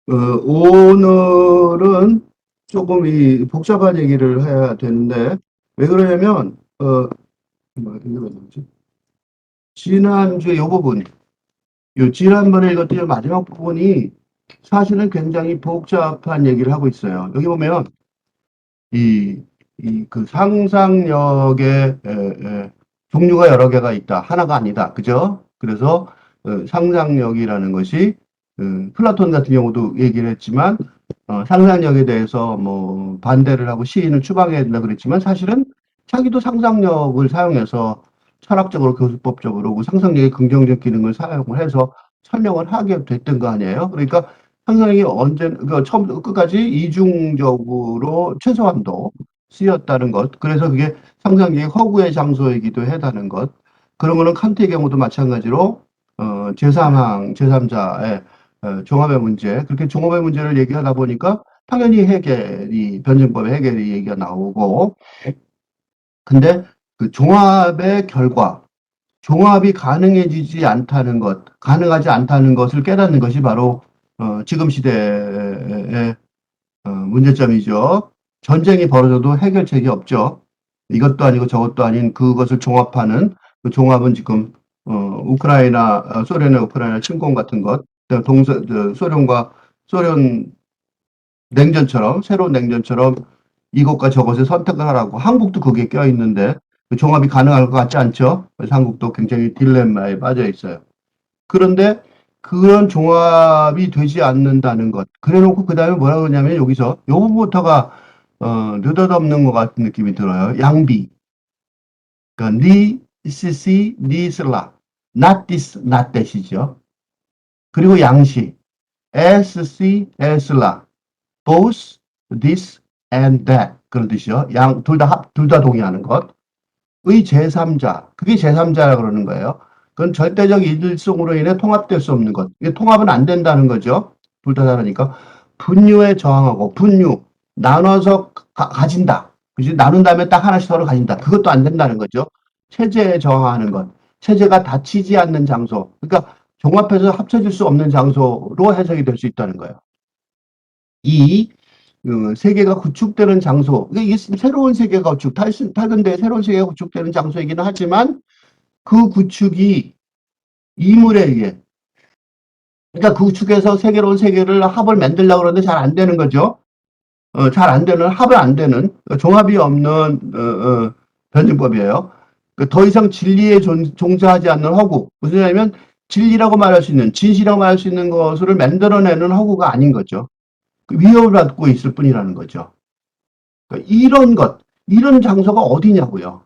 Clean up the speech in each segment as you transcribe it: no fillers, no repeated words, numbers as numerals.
오늘은 조금 이 복잡한 얘기를 해야 되는데, 왜 그러냐면, 이게 왜 나오지? 지난주에 요 부분, 지난번에 읽었던 마지막 부분이 사실은 굉장히 복잡한 얘기를 하고 있어요. 여기 보면, 이, 그 상상력의 종류가 여러 개가 있다. 하나가 아니다. 그죠? 그래서 상상력이라는 것이 플라톤 같은 경우도 얘기를 했지만 상상력에 대해서 뭐 반대를 하고 시인을 추방해야 된다 그랬지만 사실은 자기도 상상력을 사용해서 철학적으로 교수법적으로 그 상상력의 긍정적 기능을 사용을 해서 설명을 하게 됐던 거 아니에요? 그러니까 상상력이 언제 그 처음부터 끝까지 이중적으로 최소한도 쓰였다는 것. 그래서 그게 상상력이 허구의 장소이기도 하다는 것. 그런 거는 칸트의 경우도 마찬가지로 제3항, 제3자의 종합의 문제, 그렇게 종합의 문제를 얘기하다 보니까 당연히 해결이, 변증법의 해결이 얘기가 나오고, 근데 그 종합의 결과, 종합이 가능해지지 않다는 것, 가능하지 않다는 것을 깨닫는 것이 바로 지금 시대의 문제점이죠. 전쟁이 벌어져도 해결책이 없죠. 이것도 아니고 저것도 아닌 그것을 종합하는 그 종합은 지금 우크라이나 소련의 우크라이나 침공 같은 것, 소련과 소련 냉전처럼 새로운 냉전처럼 이것과 저것을 선택을 하라고 한국도 거기에 껴 있는데 그 종합이 가능할 것 같지 않죠? 그래서 한국도 굉장히 딜레마에 빠져 있어요. 그런데 그런 종합이 되지 않는다는 것. 그래놓고 그 다음에 뭐라 그러냐면 여기서 요 부분부터가 느닷없는 것 같은 느낌이 들어요. 양비. 그러니까 니, 시시, 니슬라. not this, not that이죠. 그리고 양시. as, si, as라. both this and that. 그런 뜻이요. 둘 다 동의하는 것. 의 제3자. 그게 제3자라 그러는 거예요. 그건 절대적 일성으로 인해 통합될 수 없는 것. 이게 통합은 안 된다는 거죠. 둘 다 다르니까. 분유에 저항하고, 분유. 나눠서 가진다. 그지? 나눈 다음에 딱 하나씩 서로 가진다. 그것도 안 된다는 거죠. 체제에 저항하는 것. 체제가 닫히지 않는 장소. 그러니까 종합해서 합쳐질 수 없는 장소로 해석이 될 수 있다는 거예요. 이 세계가 구축되는 장소, 이게 새로운 세계가 탈근대에 새로운 세계가 구축되는 장소이기는 하지만 그 구축이 이물에 의해, 그러니까 그 구축에서 새로운 세계를 합을 만들려고 그러는데 잘 안 되는 거죠. 잘 안 되는, 합을 안 되는, 종합이 없는 변증법이에요. 더 이상 진리에 종사하지 않는 허구. 무슨 말이냐면 진리라고 말할 수 있는, 진실이라고 말할 수 있는 것을 만들어내는 허구가 아닌 거죠. 위협을 받고 있을 뿐이라는 거죠. 그러니까 이런 것, 이런 장소가 어디냐고요.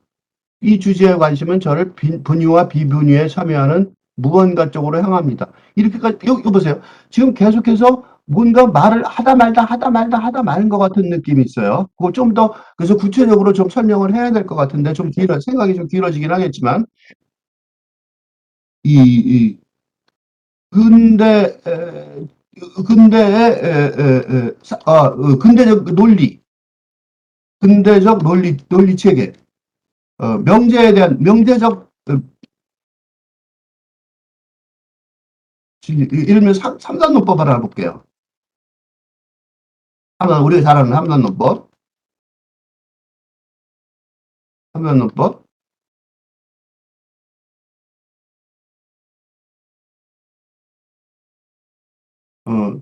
이 주제에 관심은 저를 분유와 비분유에 참여하는 무언가 쪽으로 향합니다. 이렇게까지, 이거 보세요. 지금 계속해서 뭔가 말을 하다 말은 것 같은 느낌이 있어요. 그거 좀 더, 그래서 구체적으로 좀 설명을 해야 될 것 같은데, 생각이 좀 길어지긴 하겠지만, 이 근대, 근대적 논리, 논리 체계, 명제에 대한 명제적 이러면 3단론법을 알아볼게요. 우리가 잘 아는 3단론법. 3단론법.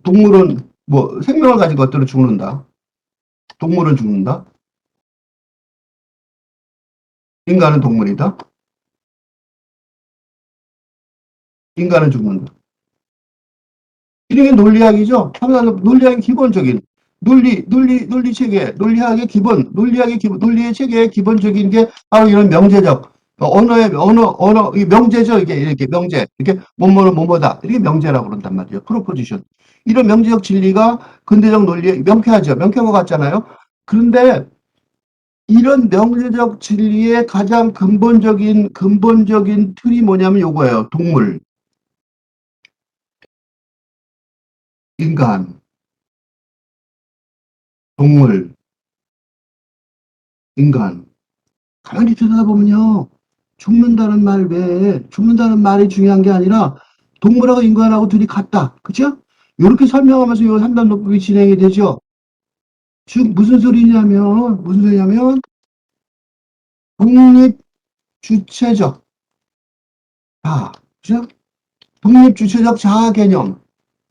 동물은, 뭐, 생명을 가진 것들은 죽는다. 동물은 죽는다. 인간은 동물이다. 인간은 죽는다. 이게 논리학이죠. 3단론, 논리학의 기본적인, 논리 체계, 논리학의 기본, 논리의 체계의 기본적인 게 바로 이런 명제적, 이 명제죠. 이게 이렇게 명제. 이렇게 뭐뭐는 뭐뭐다. 이렇게 명제라고 그런단 말이에요. 프로포지션. 이런 명제적 진리가 근대적 논리에 명쾌하죠. 명쾌한 것 같잖아요. 그런데 이런 명제적 진리의 가장 근본적인 틀이 뭐냐면 요거예요. 인간, 동물, 인간. 가만히 들여다보면요. 죽는다는 말이 중요한 게 아니라 동물하고 인간하고 둘이 같다. 그죠? 이렇게 설명하면서 이 3단 논법이 진행이 되죠. 즉 무슨 소리냐면 독립 주체적 자아, 그죠? 독립 주체적 자아 개념.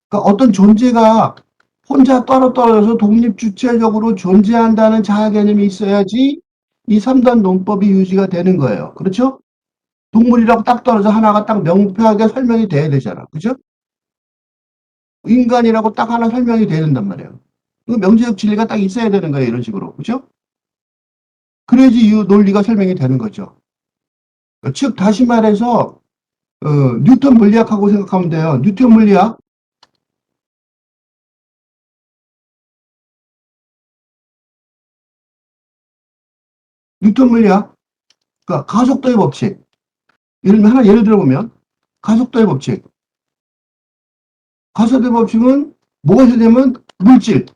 그러니까 어떤 존재가 혼자 떨어져서 독립 주체적으로 존재한다는 자아 개념이 있어야지 이 3단 논법이 유지가 되는 거예요. 그렇죠? 동물이라고 딱 떨어져 하나가 딱 명쾌하게 설명이 돼야 되잖아. 그죠? 인간이라고 딱 하나 설명이 돼야 된단 말이에요. 그 명제적 진리가 딱 있어야 되는 거예요. 이런 식으로. 그죠? 그래야지 이 논리가 설명이 되는 거죠. 즉, 다시 말해서, 뉴턴 물리학하고 생각하면 돼요. 뉴턴 물리학. 뉴턴 물리학. 그러니까 가속도의 법칙. 예를 들어보면, 가속도의 법칙. 가속도의 법칙은 무엇이 되면 물질.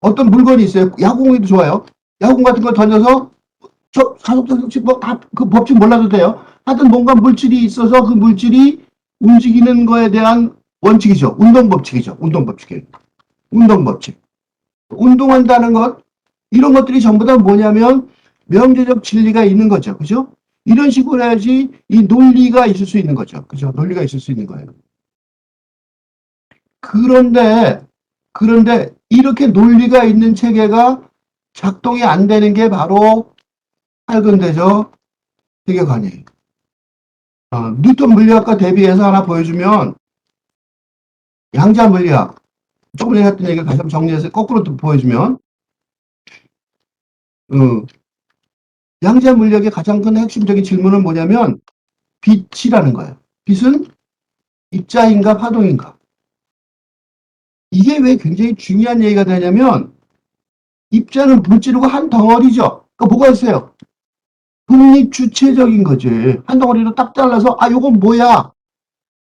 어떤 물건이 있어요. 야구공이도 좋아요. 야구공 같은 걸 던져서 저 가속도 법칙 뭐다 그 법칙 몰라도 돼요. 하여튼 뭔가 물질이 있어서 그 물질이 움직이는 거에 대한 원칙이죠. 운동 법칙이죠. 운동 법칙이에요. 운동 법칙. 운동한다는 것 이런 것들이 전부 다 뭐냐면 명제적 진리가 있는 거죠. 그죠? 이런 식으로 해야지 이 논리가 있을 수 있는 거죠. 그죠? 논리가 있을 수 있는 거예요. 그런데 이렇게 논리가 있는 체계가 작동이 안 되는 게 바로 할근대죠. 세계관이에요. 뉴턴 물리학과 대비해서 하나 보여주면 양자 물리학 조금 전에 했던 얘기를 다시 한번 정리해서 거꾸로 또 보여주면 어, 양자 물리학의 가장 큰 핵심적인 질문은 뭐냐면 빛이라는 거예요. 빛은 입자인가 파동인가? 이게 왜 굉장히 중요한 얘기가 되냐면 입자는 물질이고 한 덩어리죠. 그러니까 뭐가 있어요? 독립 주체적인 거지. 한 덩어리로 딱 잘라서 요건 뭐야?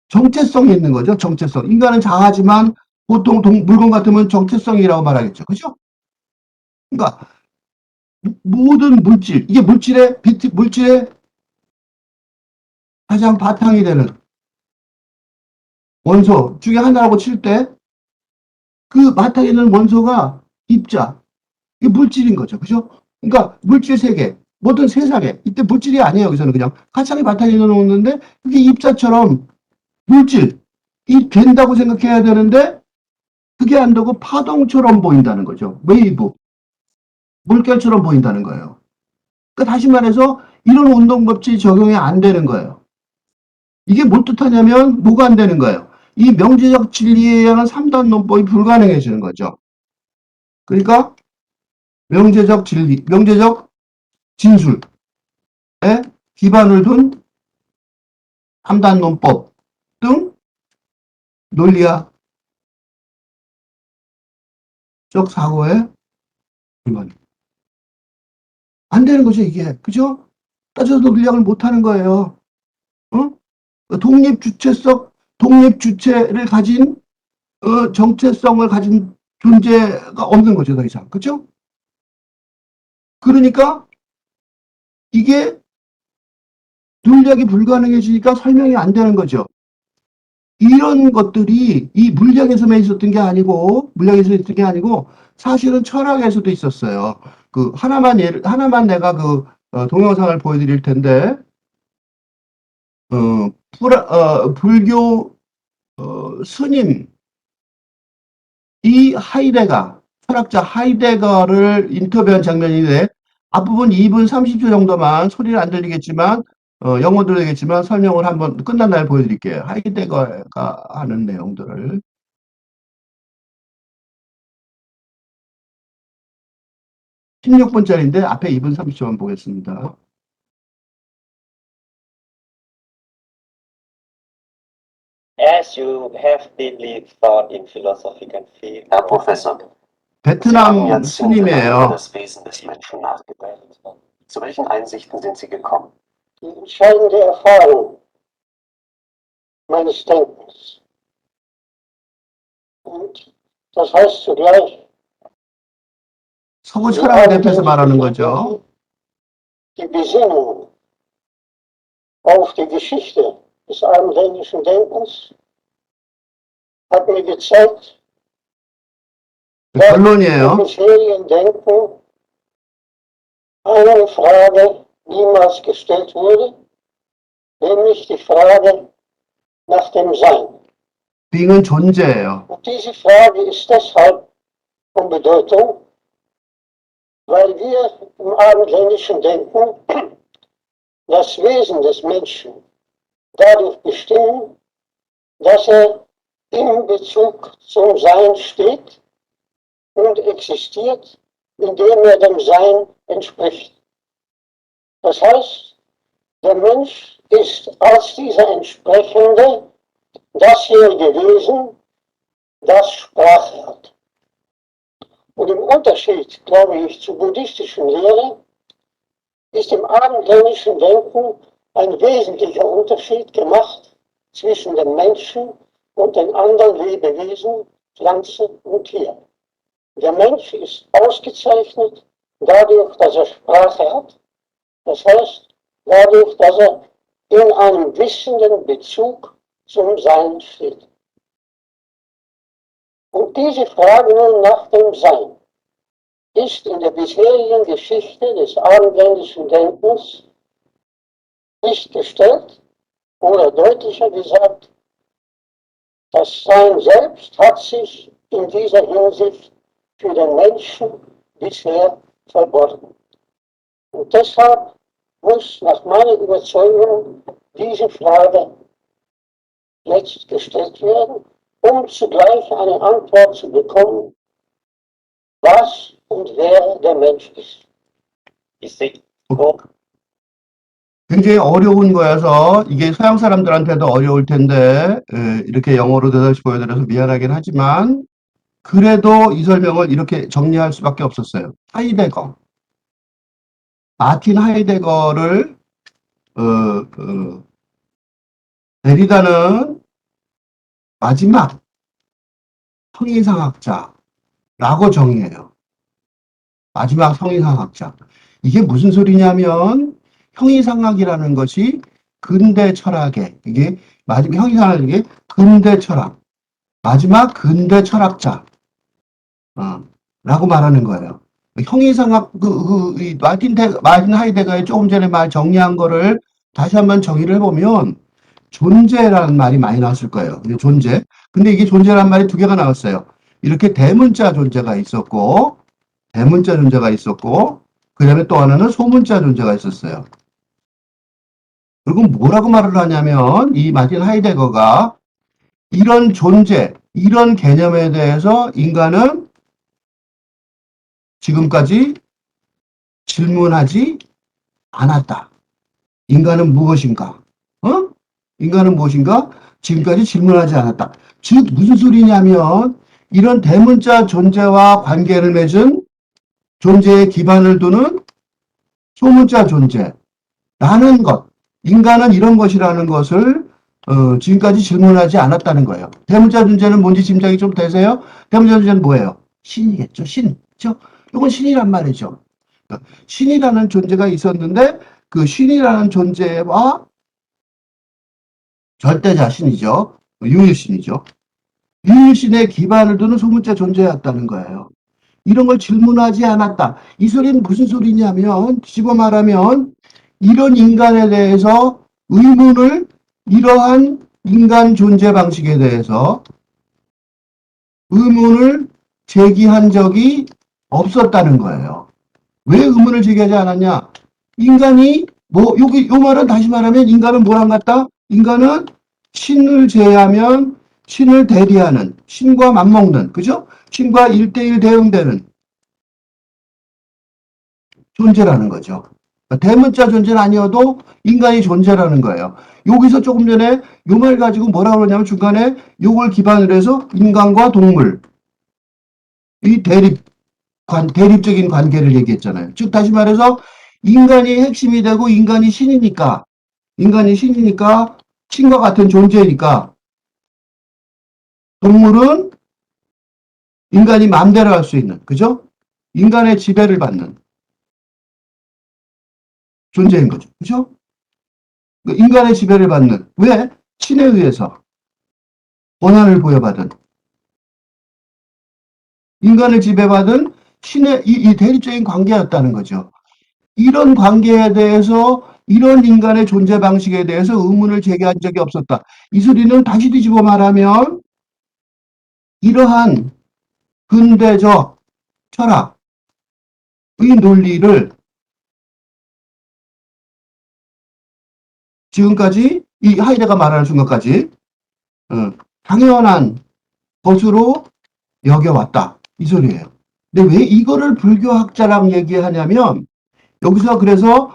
정체성이 있는 거죠. 정체성. 인간은 자하지만 보통 물건 같으면 정체성이라고 말하겠죠. 그죠? 그러니까 모든 물질, 이게 물질의 가장 바탕이 되는 원소 중에 하나라고 칠 때 그 바탕에 있는 원소가 입자, 이게 물질인 거죠. 그죠? 그러니까 물질 세계, 모든 세상에, 이때 물질이 아니에요. 여기서는 그냥 가창이 바탕에 놓는데 그게 입자처럼 물질이 된다고 생각해야 되는데 그게 안 되고 파동처럼 보인다는 거죠. 웨이브, 물결처럼 보인다는 거예요. 그러니까 다시 말해서 이런 운동 법칙이 적용이 안 되는 거예요. 이게 뭘 뜻하냐면 뭐가 안 되는 거예요. 이 명제적 진리에 의한 3단 논법이 불가능해지는 거죠. 그러니까 명제적 진리, 명제적 진술에 기반을 둔 3단 논법 등 논리학적 사고에 불만. 안 되는 거죠, 이게. 그죠? 따져도 논리학을 못 하는 거예요. 어? 독립 주체를 가진, 정체성을 가진 존재가 없는 거죠, 더 이상. 그죠? 그러니까 이게 논리학이 불가능해지니까 설명이 안 되는 거죠. 이런 것들이 이 물리학에서만 있었던 게 아니고, 사실은 철학에서도 있었어요. 하나만 내가 동영상을 보여드릴 텐데, 불교, 스님, 철학자 하이데거를 인터뷰한 장면인데, 앞부분 2분 30초 정도만 소리는 안 들리겠지만, 영어 들리겠지만 설명을 한번 끝난 날 보여드릴게요. 하이데거가 하는 내용들을. 16분짜리인데 앞에 2분 30초만 보겠습니다. As you have deeply thought in philosophical field, Herr Professor, Sie haben 베트남 Jahrzehnte lang über 스님이에요. das Wesen des Menschen nachgedacht. Zu welchen Einsichten sind Sie gekommen? die entscheidende Erfahrung meines Denkens. Und das heißt zugleich, 서구 철학에 대해서 말하는 거죠. die Besinnung auf die Geschichte des abendländischen Denkens hat mir gezeigt, 결론이에요. im bisherigen Denken eine Frage niemals gestellt wurde, nämlich die Frage nach dem Sein. being은 존재예요. Und diese Frage ist deshalb von Bedeutung, weil wir im abendländischen Denken das Wesen des Menschen dadurch bestimmen, dass er im Bezug zum Sein steht und existiert, indem er dem Sein entspricht. Das heißt, der Mensch ist als dieser entsprechende dasjenige Wesen, das Sprache hat. Und im Unterschied, glaube ich, zur buddhistischen Lehre ist im abendländischen Denken ein wesentlicher Unterschied gemacht zwischen dem Menschen und den anderen Lebewesen, Pflanze und Tier. Der Mensch ist ausgezeichnet dadurch, dass er Sprache hat, das heißt dadurch, dass er in einem wissenden Bezug zum Sein steht. Und diese Frage nun nach dem Sein ist in der bisherigen Geschichte des abendländischen Denkens nicht gestellt, oder deutlicher gesagt, das Sein selbst hat sich in dieser Hinsicht für den Menschen bisher verborgen. Und deshalb muss nach meiner Überzeugung diese Frage jetzt gestellt werden, um zugleich eine Antwort zu bekommen, was und wer der Mensch ist. Is it hope? 굉장히 어려운 거여서 이게 서양 사람들한테도 어려울 텐데 이렇게 영어로 대답시 보여드려서 미안하긴 하지만 그래도 이 설명을 이렇게 정리할 수밖에 없었어요. 하이데거, 마틴 하이데거를 데리다는 마지막 성인상학자라고 정의해요. 마지막 성인상학자. 이게 무슨 소리냐면 형이상학이라는 것이 근대 철학의 이게 마지막 형이상학이 게 근대 철학 마지막 근대 철학자 라고 말하는 거예요. 형이상학 이 마틴 하이데거의 조금 전에 말 정리한 거를 다시 한번 정의를 해보면 존재라는 말이 많이 나왔을 거예요. 존재. 근데 이게 존재라는 말이 두 개가 나왔어요. 이렇게 대문자 존재가 있었고 그 다음에 또 하나는 소문자 존재가 있었어요. 그리고 뭐라고 말을 하냐면 이 마틴 하이데거가 이런 존재, 이런 개념에 대해서 인간은 지금까지 질문하지 않았다. 인간은 무엇인가? 인간은 무엇인가? 지금까지 질문하지 않았다. 즉 무슨 소리냐면 이런 대문자 존재와 관계를 맺은 존재의 기반을 두는 소문자 존재라는 것, 인간은 이런 것이라는 것을 지금까지 질문하지 않았다는 거예요. 대문자 존재는 뭔지 짐작이 좀 되세요? 대문자 존재는 뭐예요? 신이겠죠. 신. 그렇죠? 이건 신이란 말이죠. 신이라는 존재가 있었는데 그 신이라는 존재와 절대자 신이죠. 유일신이죠. 유일신의 기반을 두는 소문자 존재였다는 거예요. 이런 걸 질문하지 않았다. 이 소리는 무슨 소리냐면 집어 말하면 이런 인간에 대해서 의문을 이러한 인간 존재 방식에 대해서 의문을 제기한 적이 없었다는 거예요. 왜 의문을 제기하지 않았냐? 인간이 요 말은 다시 말하면 인간은 뭐랑 같다? 인간은 신을 제외하면 신을 대리하는, 신과 맞먹는, 그죠? 신과 1대1 대응되는 존재라는 거죠. 대문자 존재는 아니어도 인간이 존재라는 거예요. 여기서 조금 전에 요 말 가지고 뭐라고 그러냐면 중간에 요걸 기반으로 해서 인간과 동물, 이 대립적인 관계를 얘기했잖아요. 즉, 다시 말해서 인간이 핵심이 되고 인간이 신이니까 신과 같은 존재니까 동물은 인간이 마음대로 할 수 있는, 그죠? 인간의 지배를 받는 존재인 거죠. 그죠? 인간의 지배를 받는, 왜? 신에 의해서 권한을 부여받은 인간을 지배받은 신의 이 대립적인 관계였다는 거죠. 이런 관계에 대해서 이런 인간의 존재 방식에 대해서 의문을 제기한 적이 없었다. 이 소리는 다시 뒤집어 말하면 이러한 근대적 철학의 논리를 지금까지 이 하이데가 말하는 순간까지 당연한 것으로 여겨왔다. 이 소리예요. 근데 왜 이거를 불교학자랑 얘기하냐면 여기서 그래서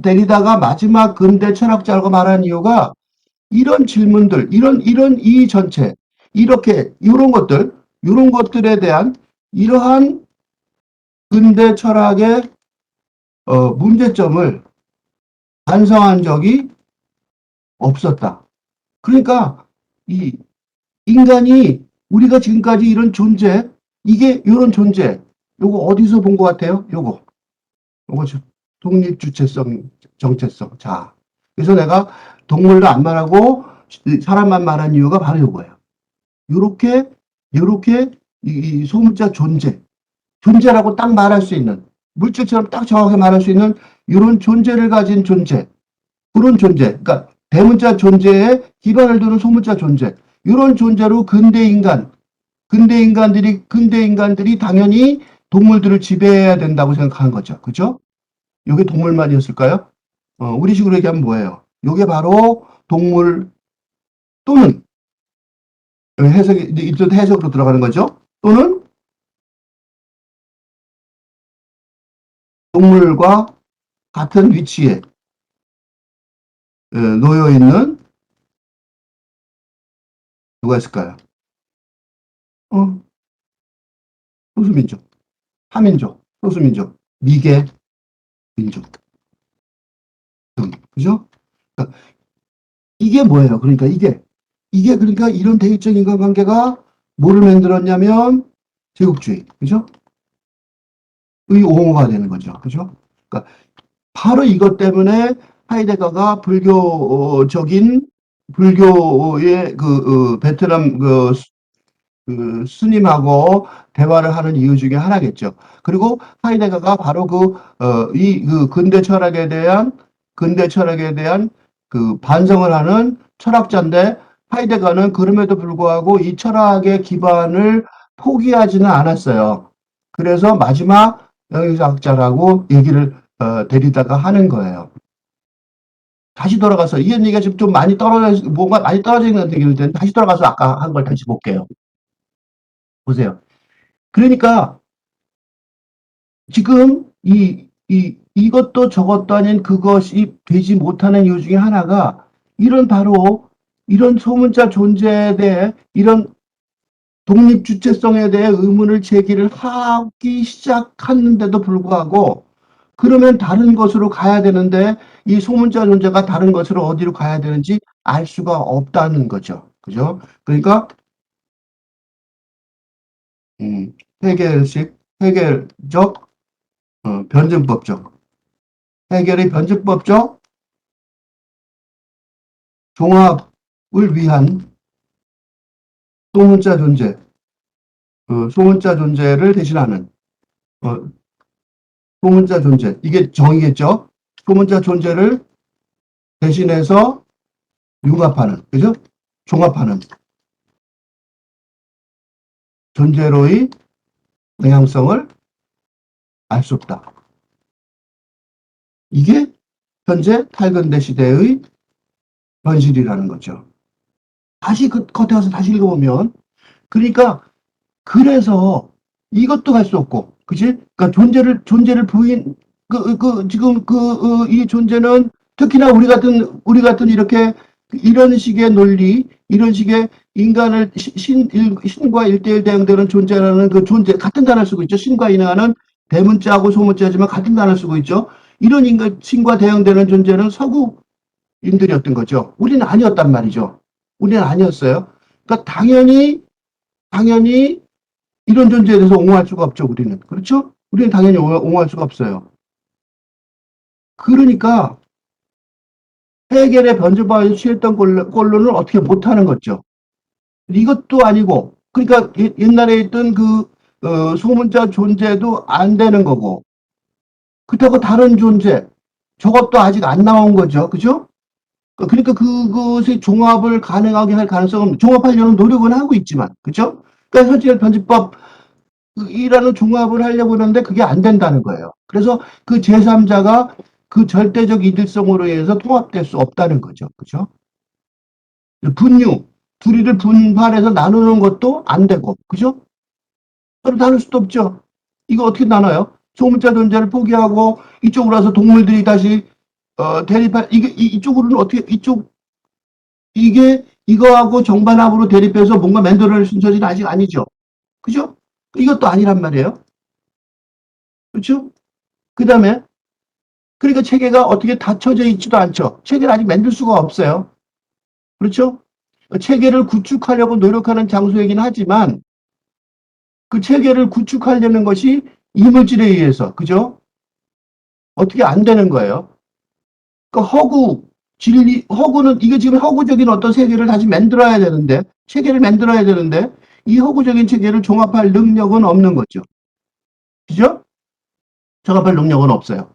데리다가 마지막 근대 철학자라고 말한 이유가 이런 질문들, 이런 이 전체, 이렇게 이런 것들에 대한 이러한 근대 철학의 문제점을 반성한 적이 없었다. 그러니까 이 인간이 우리가 지금까지 이런 존재, 이게 이런 존재, 요거 어디서 본 것 같아요? 요거 독립주체성, 정체성. 자, 그래서 내가 동물도 안 말하고 사람만 말한 이유가 바로 요거예요. 요렇게 이 소문자 존재라고 딱 말할 수 있는, 물질처럼 딱 정확하게 말할 수 있는 이런 존재를 가진 존재, 그런 존재, 그러니까 대문자 존재에 기반을 두는 소문자 존재, 이런 존재로 근대 인간들이 당연히 동물들을 지배해야 된다고 생각한 거죠. 그죠? 이게 동물만이었을까요? 우리식으로 얘기하면 뭐예요? 이게 바로 동물 또는 해석이 이쪽 해석으로 들어가는 거죠. 또는 동물과 같은 위치에 놓여 있는 누가 있을까요? 소수민족, 타민족, 소수민족, 미개 민족 등, 그죠? 그러니까 이게 뭐예요? 그러니까 이게 그러니까 이런 대립적 인간관계가 뭐를 만들었냐면 제국주의, 그죠? 의 옹호가 되는 거죠, 그죠? 그러니까 바로 이것 때문에 하이데거가 불교의 베트남 스님하고 대화를 하는 이유 중에 하나겠죠. 그리고 하이데거가 바로 근대 철학에 대한 반성을 하는 철학자인데 하이데거는 그럼에도 불구하고 이 철학의 기반을 포기하지는 않았어요. 그래서 마지막 영의학자라고 얘기를 데리다가 하는 거예요. 다시 돌아가서 이 얘기가 지금 좀 많이 뭔가 많이 떨어지는 것 같은 텐데 다시 돌아가서 아까 한 걸 다시 볼게요. 보세요. 그러니까 지금 이것도 저것도 아닌 그것이 되지 못하는 이유 중에 하나가 바로 이런 소문자 존재에 대해 이런 독립주체성에 대해 의문을 제기를 하기 시작하는데도 불구하고 그러면 다른 것으로 가야 되는데 이 소문자 존재가 다른 것으로 어디로 가야 되는지 알 수가 없다는 거죠. 그죠? 그러니까 해결적 변증법적 해결의 변증법적 종합을 위한 소문자 존재를 대신하는 소문자 존재, 이게 정의겠죠? 소문자 존재를 대신해서 융합하는, 그죠? 종합하는 존재로의 방향성을 알 수 없다. 이게 현재 탈근대 시대의 현실이라는 거죠. 다시 겉에 가서 다시 읽어보면, 그러니까 그래서 이것도 할 수 없고, 그치? 그러니까 존재를 지금 이 존재는 특히나 우리 같은 이런 식의 논리, 이런 식의 인간을 신과 일대일 대응되는 존재라는 그 존재, 같은 단어를 쓰고 있죠. 신과 인하는 대문자하고 소문자지만 같은 단어를 쓰고 있죠. 이런 신과 대응되는 존재는 서구인들이었던 거죠. 우리는 아니었단 말이죠. 우리는 아니었어요. 그러니까 당연히 이런 존재에 대해서 옹호할 수가 없죠, 우리는. 그렇죠? 우리는 당연히 옹호할 수가 없어요. 그러니까 해결의 변증방에서 취했던 꼴로는 어떻게 못하는 거죠. 이것도 아니고, 그러니까 옛날에 있던 소문자 존재도 안 되는 거고, 그렇다고 다른 존재, 저것도 아직 안 나온 거죠. 그죠? 그러니까 그것의 종합을 가능하게 할 가능성은 종합하려는 노력은 하고 있지만, 그죠? 그러니까 현재 편집법 이라는 종합을 하려고 하는데 그게 안 된다는 거예요. 그래서 그 제3자가 그 절대적 이득성으로 인해서 통합될 수 없다는 거죠. 그죠? 분류, 둘이를 분발해서 나누는 것도 안 되고, 그죠? 서로 나눌 수도 없죠. 이거 어떻게 나눠요? 소문자 존재를 포기하고 이쪽으로 와서 동물들이 다시 대립할 이게 이쪽으로는 어떻게 이게 이거하고 정반합으로 대립해서 뭔가 만들어낼 순서는 아직 아니죠. 그죠? 이것도 아니란 말이에요. 그렇죠? 그 다음에 그러니까 체계가 어떻게 닫혀져 있지도 않죠. 체계를 아직 만들 수가 없어요. 그렇죠? 체계를 구축하려고 노력하는 장소이긴 하지만 그 체계를 구축하려는 것이 이물질에 의해서, 그죠? 어떻게 안 되는 거예요. 그러니까 허구, 진리, 허구는 이게 지금 허구적인 어떤 세계를 다시 만들어야 되는데, 체계를 만들어야 되는데 이 허구적인 체계를 종합할 능력은 없는 거죠. 그죠? 종합할 능력은 없어요.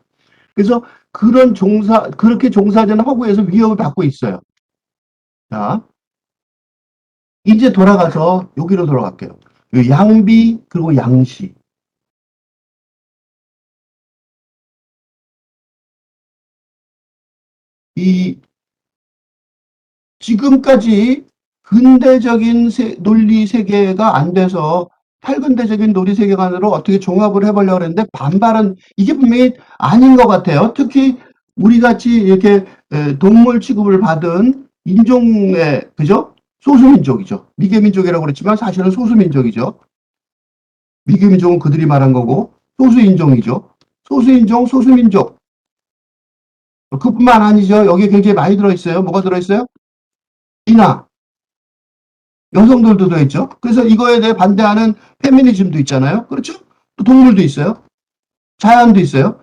그래서 그렇게 종사자는 허구에서 위협을 받고 있어요. 자, 이제 돌아가서 여기로 돌아갈게요. 양비, 그리고 양시. 지금까지 근대적인 논리 세계가 안 돼서 탈근대적인 논리 세계관으로 어떻게 종합을 해보려고 했는데 반발은 이게 분명히 아닌 것 같아요. 특히 우리 같이 이렇게 동물 취급을 받은 인종의, 그죠? 소수민족이죠. 미개민족이라고 그랬지만 사실은 소수민족이죠. 미개민족은 그들이 말한 거고 소수인종이죠. 소수인종, 소수민족. 그뿐만 아니죠. 여기에 굉장히 많이 들어있어요. 뭐가 들어있어요? 이나, 여성들도 들어있죠. 그래서 이거에 대해 반대하는 페미니즘도 있잖아요. 그렇죠? 또 동물도 있어요. 자연도 있어요.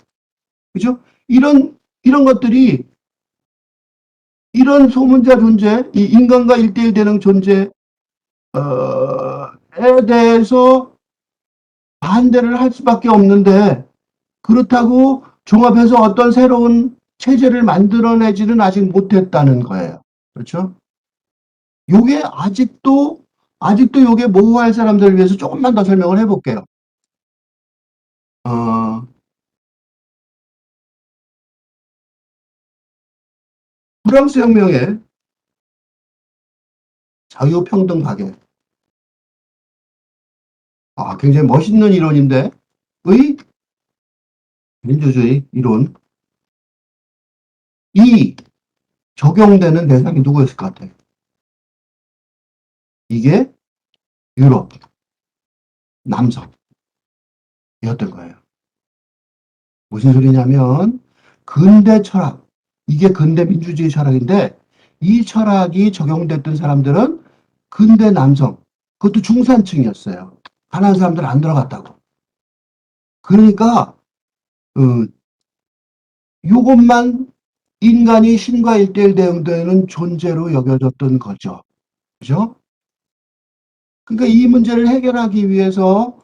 그죠? 이런 것들이, 이런 소문자 존재, 이 인간과 일대일 되는 존재에 대해서 반대를 할 수밖에 없는데, 그렇다고 종합해서 어떤 새로운 체제를 만들어내지는 아직 못했다는 거예요. 그렇죠? 요게 아직도 요게 모호할 사람들을 위해서 조금만 더 설명을 해볼게요. 프랑스 혁명의 자유평등 박애. 굉장히 멋있는 이론인데, 민주주의 이론. 이 적용되는 대상이 누구였을 것 같아요? 이게 유럽 남성이었던 거예요. 무슨 소리냐면 근대 철학, 이게 근대 민주주의 철학인데 이 철학이 적용됐던 사람들은 근대 남성, 그것도 중산층이었어요. 가난한 사람들 안 들어갔다고. 그러니까 이것만 인간이 신과 일대일 대응되는 존재로 여겨졌던 거죠. 그죠? 그러니까 이 문제를 해결하기 위해서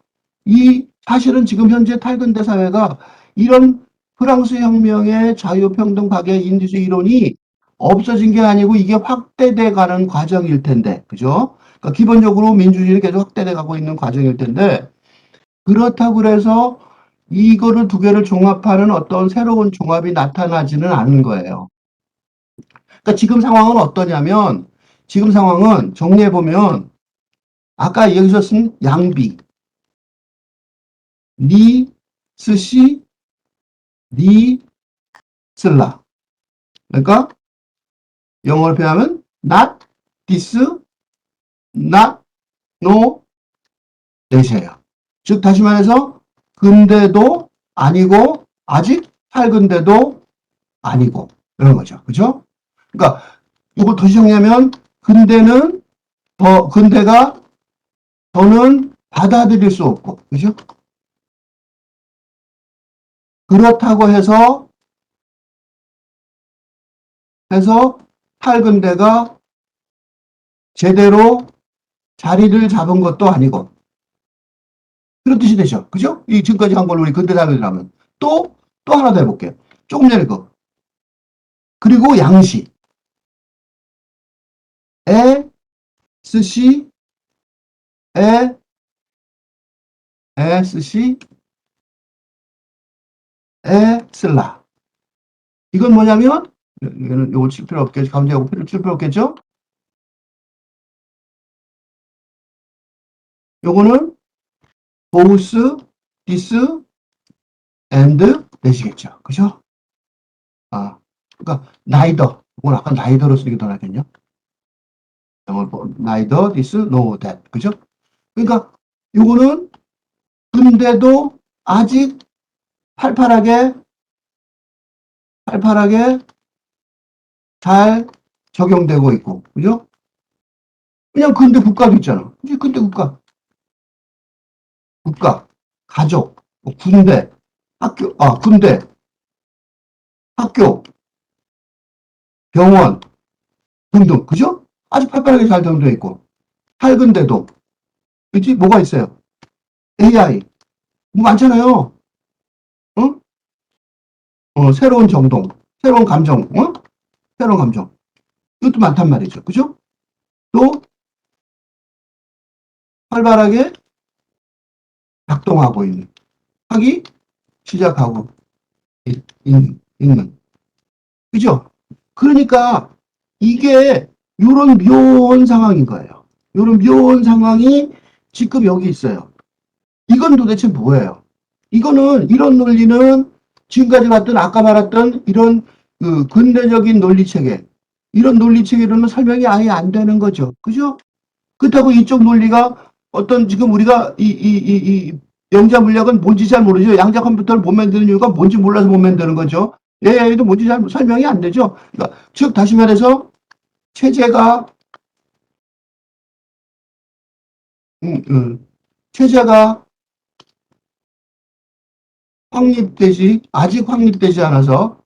사실은 지금 현재 탈근대 사회가 이런 프랑스 혁명의 자유평등 박애 인지주의 이론이 없어진 게 아니고 이게 확대돼 가는 과정일 텐데, 그죠? 그러니까 기본적으로 민주주의는 계속 확대돼 가고 있는 과정일 텐데, 그렇다고 그래서 이거를 두 개를 종합하는 어떤 새로운 종합이 나타나지는 않은 거예요. 그러니까 지금 상황은 어떠냐면, 지금 상황은 정리해보면, 아까 여기서 쓴 양비, 니, 스시, 니, 슬라. 그러니까 영어로 표현하면 not, this, not, no, that이에요. 즉 다시 말해서 근대도 아니고 아직 탈근대도 아니고 이런 거죠. 그죠? 그러니까 이걸 더 정리하면 근대가 더는 받아들일 수 없고, 그죠? 그렇다고 해서 탈근대가 제대로 자리를 잡은 것도 아니고, 그런 뜻이 되죠. 그죠? 이 지금까지 한 걸로 우리 근대사회라면. 또 하나 더 해볼게요. 조금 전에 거. 그리고 양시. 에, 스시, 스시, 슬라. 이건 뭐냐면, 이거는 요거 칠 필요 없겠죠. 가운데하고 칠 필요 없겠죠? 요거는 both, this, and that이겠죠. 그죠? 아, 그러니까 neither. 이건 아까 neither로 쓰는 게 더 낫겠냐? neither, this, no, that. 그죠? 그러니까 요거는 근데도 아직 팔팔하게 잘 적용되고 있고, 그죠? 그냥 근대 국가도 있잖아. 이제 근대 국가, 가족, 군대, 학교, 병원 등등, 그죠? 아주 팔팔하게 잘 적용되어 있고, 할근대도, 그치? 뭐가 있어요? AI, 뭐 많잖아요. 응? 새로운 정동, 새로운 감정, 새로운 감정. 이것도 많단 말이죠. 그죠? 또, 활발하게 작동하고 있는, 하기 시작하고 있는. 그죠? 그러니까 이게 요런 묘한 상황인 거예요. 요런 묘한 상황이 지금 여기 있어요. 이건 도대체 뭐예요? 이런 논리는 지금까지 봤던, 아까 말했던 이런 그 근대적인 논리 체계, 이런 논리 체계로는 설명이 아예 안 되는 거죠. 그죠? 그렇다고 이쪽 논리가 어떤 지금 우리가 이 영자 물리학은 뭔지 잘 모르죠. 양자 컴퓨터를 못 만드는 이유가 뭔지 몰라서 못 만드는 거죠. AI도 뭔지 잘 설명이 안 되죠. 그러니까 즉 다시 말해서 체제가 아직 확립되지 않아서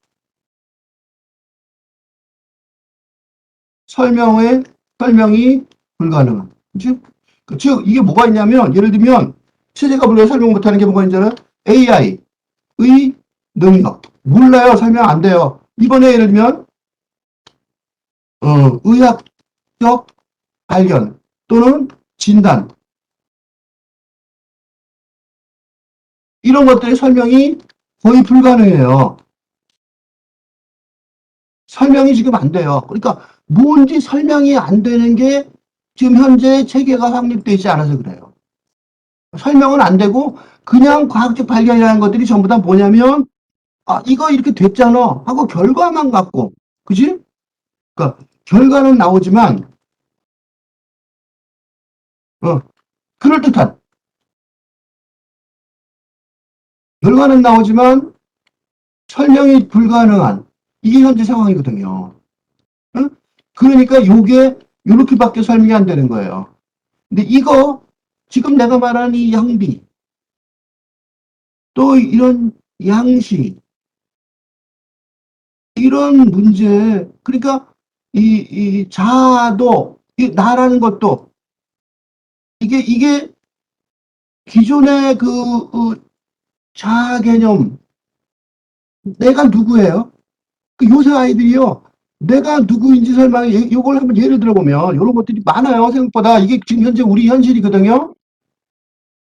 설명이 불가능한. 즉 이게 뭐가 있냐면, 예를 들면 체제가 불러서 설명 못하는 게 뭐가 있냐면 AI의 능력. 몰라요. 설명 안 돼요. 이번에 예를 들면 의학적 발견 또는 진단, 이런 것들의 설명이 거의 불가능해요. 설명이 지금 안 돼요. 그러니까 뭔지 설명이 안 되는 게 지금 현재 체계가 확립되지 않아서 그래요. 설명은 안 되고 그냥 과학적 발견이라는 것들이 전부 다 뭐냐면, 이거 이렇게 됐잖아 하고 결과만 갖고, 그지? 그러니까 결과는 나오지만 그럴듯한 결과는 나오지만 설명이 불가능한, 이게 현재 상황이거든요. 응? 그러니까 요게 요렇게밖에 설명이 안 되는 거예요. 근데 이거 지금 내가 말한 이 양비, 또 이런 양식, 이런 문제, 그러니까 이 자아도, 이 나라는 것도, 이게 기존의 자아 개념, 내가 누구예요? 요새 아이들이요, 내가 누구인지 설명해. 요걸 한번 예를 들어보면 이런 것들이 많아요. 생각보다. 이게 지금 현재 우리 현실이거든요.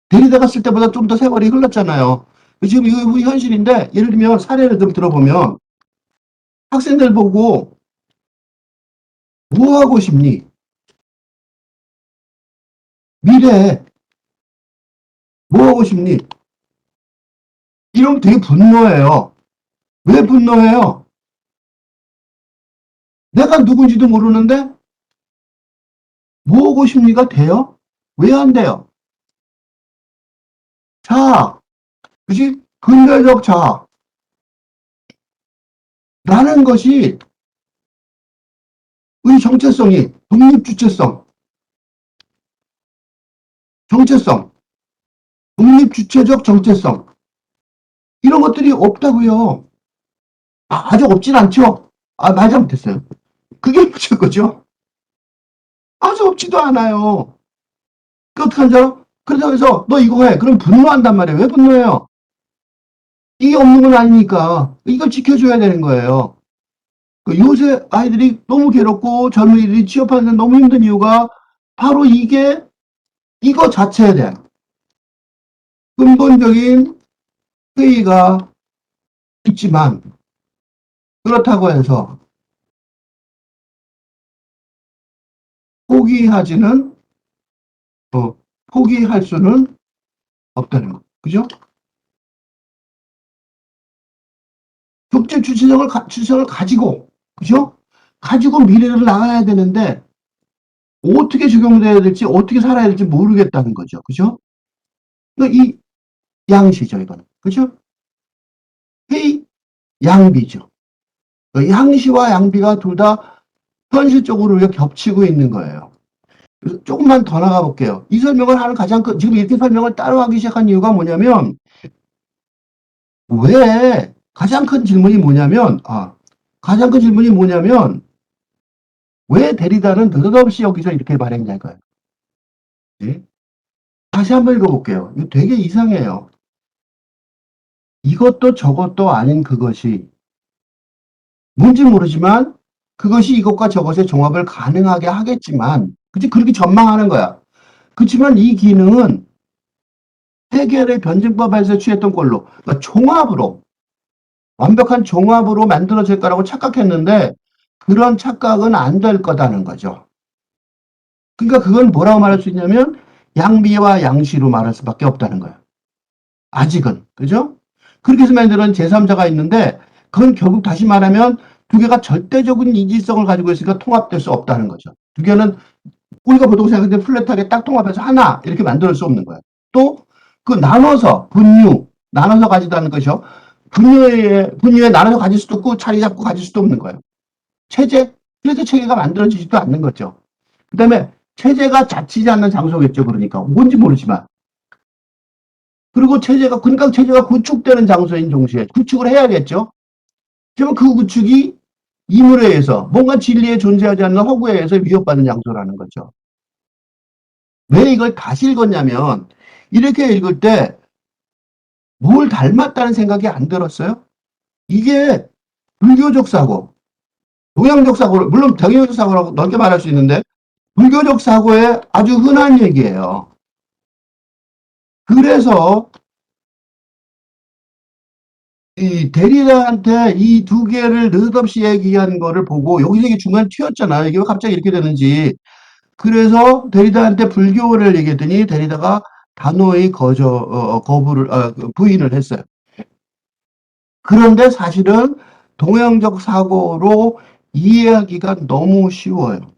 데리다 갔을 때보다 좀 더 세월이 흘렀잖아요. 지금 이거 우리 현실인데, 예를 들면 사례를 좀 들어보면 학생들 보고 뭐 하고 싶니? 미래에 뭐 하고 싶니? 이러면 되게 분노해요. 왜 분노해요? 내가 누군지도 모르는데 뭐 하고 싶니가 돼요? 왜 안 돼요? 자아, 그치? 근대적 자아 라는 것이 의 정체성이 독립주체성, 독립주체적 정체성, 이런 것들이 없다고요. 아직 없진 않죠. 말 잘못했어요. 그게 문제인 거죠. 아주 없지도 않아요. 그 어떻게 하죠? 그래서 너 이거 해. 그럼 분노한단 말이에요. 왜 분노해요? 이게 없는 건 아니니까. 이걸 지켜줘야 되는 거예요. 요새 아이들이 너무 괴롭고 젊은이들이 취업하는 데 너무 힘든 이유가 바로 이거 자체에 대한 근본적인 회의가 있지만, 그렇다고 해서 포기하지는, 포기할 수는 없다는 거. 그죠? 국제 주체성을 가지고, 그죠? 가지고 미래를 나가야 되는데, 어떻게 적용돼야 될지, 어떻게 살아야 될지 모르겠다는 거죠. 그죠? 이 양시죠, 이거는. 그죠? 회의, 양비죠. 양시와 양비가 둘 다 현실적으로 겹치고 있는 거예요. 그래서 조금만 더 나가 볼게요. 이 설명을 하는 지금 이렇게 설명을 따로 하기 시작한 이유가 뭐냐면, 가장 큰 질문이 뭐냐면, 왜 데리다는 느닷없이 여기서 이렇게 말했냐고요. 네? 다시 한번 읽어볼게요. 이거 되게 이상해요. 이것도 저것도 아닌 그것이, 뭔지 모르지만, 그것이 이것과 저것의 종합을 가능하게 하겠지만, 그렇게 전망하는 거야. 그렇지만 이 기능은 해겔의 변증법에서 취했던 걸로, 그러니까 완벽한 종합으로 만들어질 거라고 착각했는데, 그런 착각은 안 될 거다는 거죠. 그러니까 그건 뭐라고 말할 수 있냐면, 양비와 양시로 말할 수밖에 없다는 거예요. 아직은. 그죠? 그렇게 해서 만드는 제3자가 있는데, 그건 결국 다시 말하면, 두 개가 절대적인 이질성을 가지고 있으니까 통합될 수 없다는 거죠. 두 개는 우리가 보통 생각하는 플랫하게 딱 통합해서 하나, 이렇게 만들 수 없는 거예요. 또, 나눠서 가지다는 것이요. 분유에 나눠서 가질 수도 없고, 자리 잡고 가질 수도 없는 거예요. 그래서 체계가 만들어지지도 않는 거죠. 그 다음에, 체제가 자치지 않는 장소겠죠. 그러니까. 뭔지 모르지만. 그리고 그러니까 체제가 구축되는 장소인 동시에 구축을 해야겠죠. 그러면 그 구축이 이물에 의해서, 뭔가 진리에 존재하지 않는 허구에 의해서 위협받는 장소라는 거죠. 왜 이걸 다시 읽었냐면, 이렇게 읽을 때 뭘 닮았다는 생각이 안 들었어요? 이게 불교적 사고, 동양적 사고, 물론 동양적 사고라고 넓게 말할 수 있는데, 불교적 사고의 아주 흔한 얘기예요. 그래서 이 데리다한테 이 두 개를 느닷없이 얘기한 거를 보고, 여기서 이게 중간에 튀었잖아. 이게 왜 갑자기 이렇게 되는지. 그래서 데리다한테 불교를 얘기했더니 데리다가 단호히 부인을 했어요. 그런데 사실은 동양적 사고로 이해하기가 너무 쉬워요.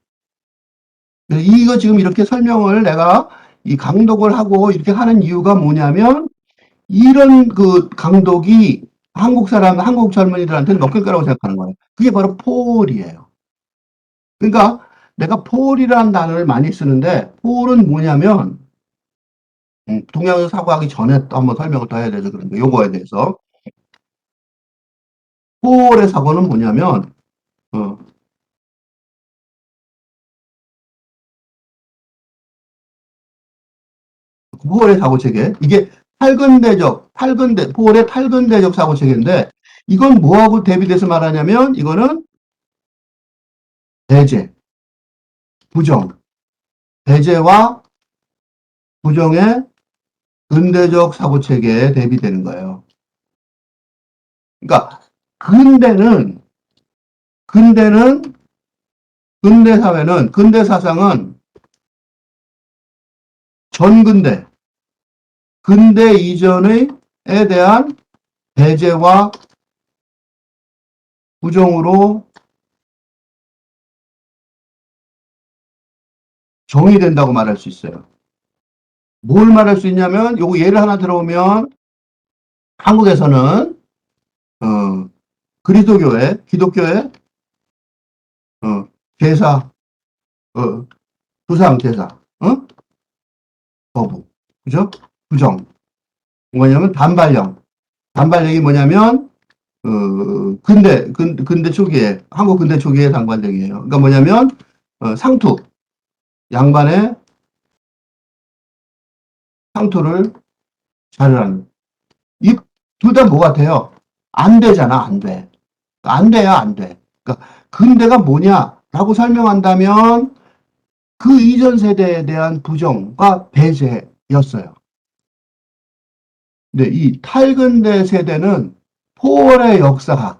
이거 지금 이렇게 설명을 내가 이 강독을 하고 이렇게 하는 이유가 뭐냐면, 이런 강독이 한국 젊은이들한테는 먹힐 거라고 생각하는 거예요. 그게 바로 폴이에요. 그러니까 내가 폴이라는 단어를 많이 쓰는데, 폴은 뭐냐면, 동양적 사고하기 전에 또 한번 설명을 더 해야 돼서 그런데, 요거에 대해서. 폴의 사고는 뭐냐면, 폴의 사고체계. 이게 폴의 탈근대적 사고체계인데, 이건 뭐하고 대비돼서 말하냐면, 이거는 배제, 부정, 배제와 부정의 근대적 사고체계에 대비되는 거예요. 그러니까, 근대 사상은 근대 이전에 대한 배제와 부정으로 정의된다고 말할 수 있어요. 뭘 말할 수 있냐면, 요거 예를 하나 들어오면, 한국에서는 기독교회 제사, 두상 제사, 거부, 그죠? 부정. 뭐냐면 단발령이 뭐냐면 근대 초기에, 한국 근대 초기의 단발령이에요. 그러니까 뭐냐면 상투, 양반의 상토를 자르라는. 이 둘 다 뭐 같아요? 안 되잖아, 안 돼. 안 돼야 안 돼. 그러니까 근대가 뭐냐라고 설명한다면 그 이전 세대에 대한 부정과 배제였어요. 근데 이 탈근대 세대는 포월의 역사학을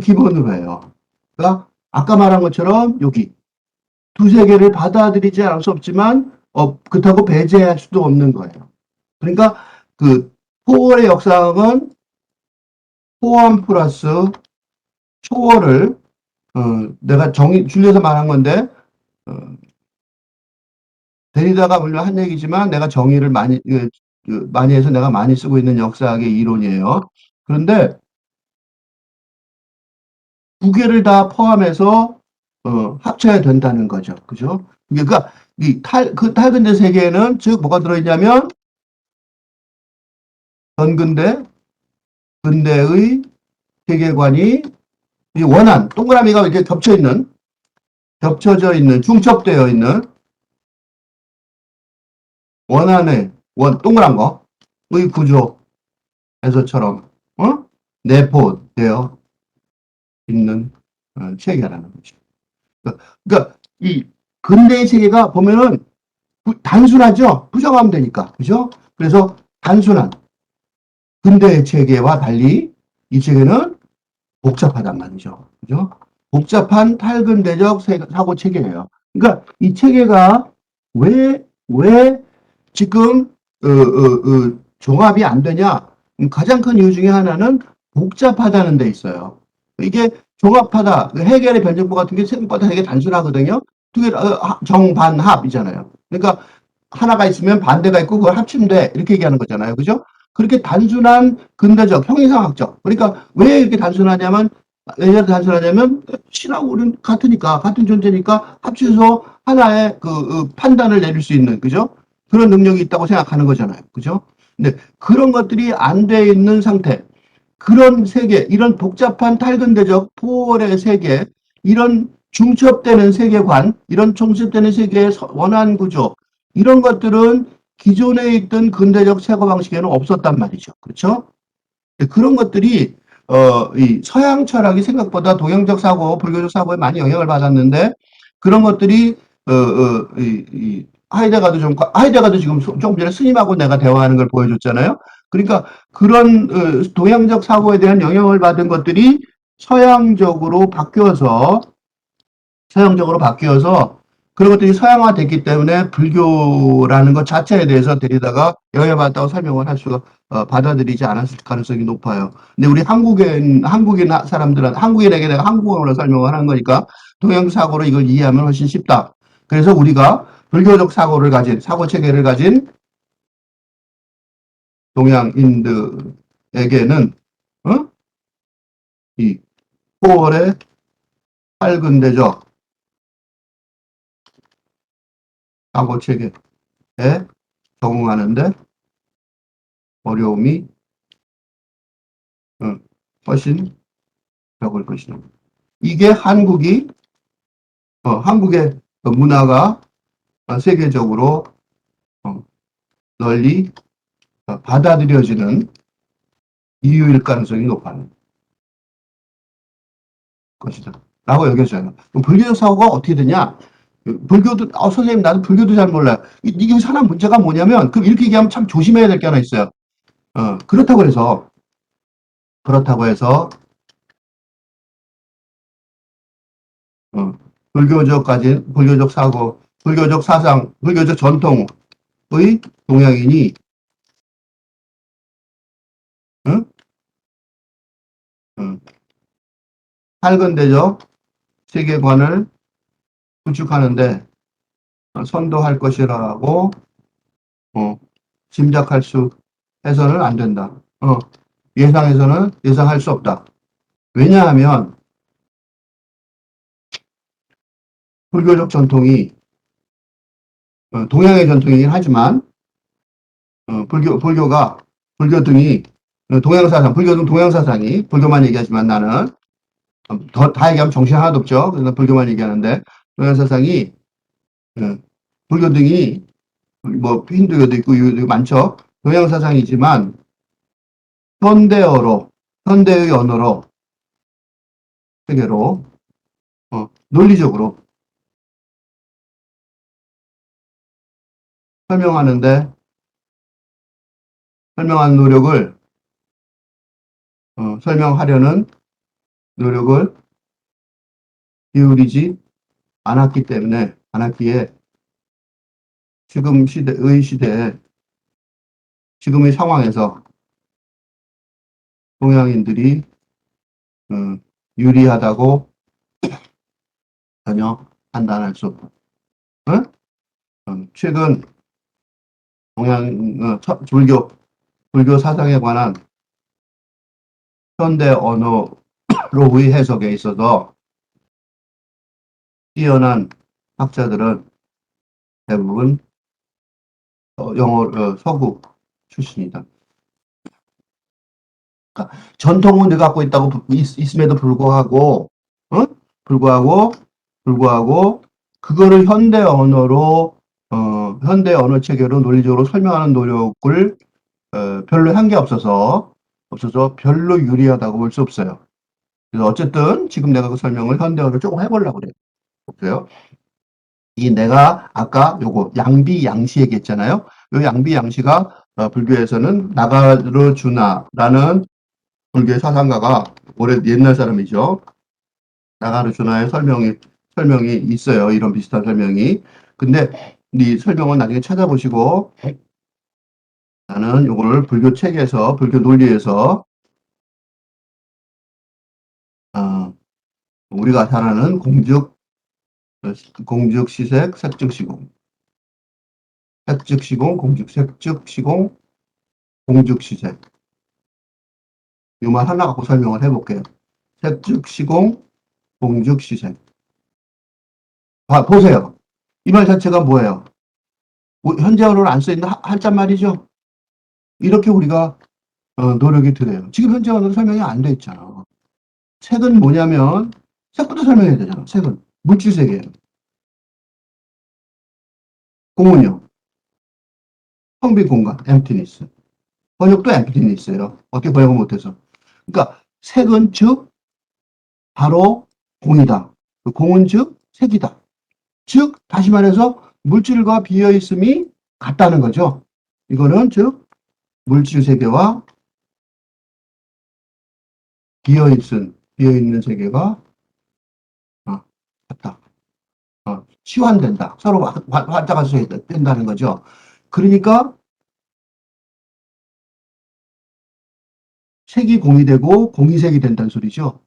기본으로 해요. 그러니까 아까 말한 것처럼 여기 두세 개를 받아들이지 않을 수 없지만 그렇다고 배제할 수도 없는 거예요. 그러니까 그 포월의 역사학은 포함 플러스 초월을 내가 줄여서 말한 건데 데리다가 물론 한 얘기지만 내가 정의를 많이 해서 내가 많이 쓰고 있는 역사학의 이론이에요. 그런데 두 개를 다 포함해서 합쳐야 된다는 거죠. 그죠? 그러니까 그 탈근대 세계에는 즉 뭐가 들어있냐면 전근대, 근대의 세계관이 이 원한 동그라미가 이렇게 겹쳐져 있는 중첩되어 있는 원한의 동그란 거의 구조에서처럼 내포되어 있는 체계라는 거죠. 그러니까 이 근대의 체계가 보면은 단순하죠. 부정하면 되니까. 그죠? 그래서 단순한 근대의 체계와 달리 이 체계는 복잡하단 말이죠. 그죠? 복잡한 탈근대적 사고 체계예요. 그러니까 이 체계가 왜 지금 종합이 안 되냐? 가장 큰 이유 중에 하나는 복잡하다는 데 있어요. 이게 종합하다, 해결의 변증법 같은 게 생각보다 되게 단순하거든요. 두 개, 정반합이잖아요. 그러니까 하나가 있으면 반대가 있고 그걸 합치면 돼. 이렇게 얘기하는 거잖아요. 그죠? 그렇게 단순한 근대적, 형이상학적. 그러니까 왜 이렇게 단순하냐면, 왜 이렇게 단순하냐면, 신하고 우리는 같으니까, 같은 존재니까 합쳐서 하나의 판단을 내릴 수 있는, 그죠? 그런 능력이 있다고 생각하는 거잖아요. 그죠? 근데 그런 것들이 안 돼 있는 상태. 그런 세계, 이런 복잡한 탈근대적 포월의 세계, 이런 중첩되는 세계관, 이런 중첩되는 세계의 원한 구조, 이런 것들은 기존에 있던 근대적 사고방식에는 없었단 말이죠. 그렇죠? 그런 것들이 이 서양 철학이 생각보다 동양적 사고, 불교적 사고에 많이 영향을 받았는데 그런 것들이 하이데가도 지금 조금 전에 스님하고 내가 대화하는 걸 보여줬잖아요. 그러니까 그런 동양적 사고에 대한 영향을 받은 것들이 서양적으로 바뀌어서 그런 것들이 서양화됐기 때문에 불교라는 것 자체에 대해서 데리다가 영향받았다고 설명을 할 수가 받아들이지 않았을 가능성이 높아요. 근데 우리 한국인 한국인에게 내가 한국어로 설명을 하는 거니까 동양 사고로 이걸 이해하면 훨씬 쉽다. 그래서 우리가 불교적 사고 체계를 가진 동양인들에게는 이 포월의 탈근대적 사고 체계에 적응하는데 어려움이 훨씬 적을 것이다. 이게 한국의 문화가 세계적으로 널리 받아들여지는 이유일 가능성이 높아요. 것이다. 라고 여겨져요. 불교적 사고가 어떻게 되냐? 불교도, 선생님, 나도 불교도 잘 몰라요. 이게 사람 문제가 뭐냐면, 그럼 이렇게 얘기하면 참 조심해야 될 게 하나 있어요. 그렇다고 해서, 불교적 사고, 불교적 사상, 불교적 전통의 동양인이, 탈근대적 세계관을 구축하는데 선도할 것이라고 짐작할 수 해서는 안 된다. 예상할 수 없다. 왜냐하면 불교적 전통이 동양의 전통이긴 하지만 불교 등이 불교 등 동양 사상이 불교만 얘기하지만 나는 다 얘기하면 정신 하나도 없죠. 그래서 불교만 얘기하는데 동양 사상이 불교 등이 뭐 힌두교도 있고 유교도 많죠. 동양 사상이지만 현대어로, 현대의 언어로, 세계로 논리적으로 설명하는데 설명하는 노력을 설명하려는 노력을 기울이지 않았기 때문에 않았기에 지금 시대에 지금의 상황에서 동양인들이 유리하다고 전혀 판단할 수 없고, 최근 동양 불교 사상에 관한 현대 언어로의 해석에 있어서 뛰어난 학자들은 대부분 서구 출신이다. 그러니까 전통은 갖고 있음에도 불구하고, 불구하고 그거를 현대 언어로 현대 언어 체계로 논리적으로 설명하는 노력을 별로 한 게 없어서 별로 유리하다고 볼 수 없어요. 그래서 어쨌든 지금 내가 그 설명을 현대어로 조금 해보려고 그래요. 보세요. 내가 아까 요거 양비양시 얘기했잖아요. 요 양비양시가 불교에서는 나가르주나라는 불교의 사상가가 옛날 사람이죠. 나가르주나의 설명이 있어요. 이런 비슷한 설명이. 근데 이 설명은 나중에 찾아보시고 나는 요거를 불교 책에서 불교 논리에서 우리가 잘 아는 공즉시색, 색즉시공, 색즉시공, 색즉시공, 공즉시색. 이 말 하나 갖고 설명을 해볼게요. 색즉시공, 공즉시색. 보세요. 이 말 자체가 뭐예요? 현재어로는 안 써있는 한자말이죠. 이렇게 우리가 노력이 들어요. 지금 현재어로 설명이 안 돼 있잖아. 색은 뭐냐면 색부터 설명해야 되잖아. 색은 물질색이에요. 공은요. 텅빈 공간, emptiness. 번역도 emptiness예요. 어떻게 번역을 못해서. 그러니까 색은 즉 바로 공이다. 공은 즉 색이다. 즉 다시 말해서 물질과 비어있음이 같다는 거죠. 이거는 즉 물질 세계와 비어있는 세계가 같다. 치환된다. 서로 왔다 갔다 된다는 거죠. 그러니까 색이 공이 되고 공이 색이 된다는 소리죠.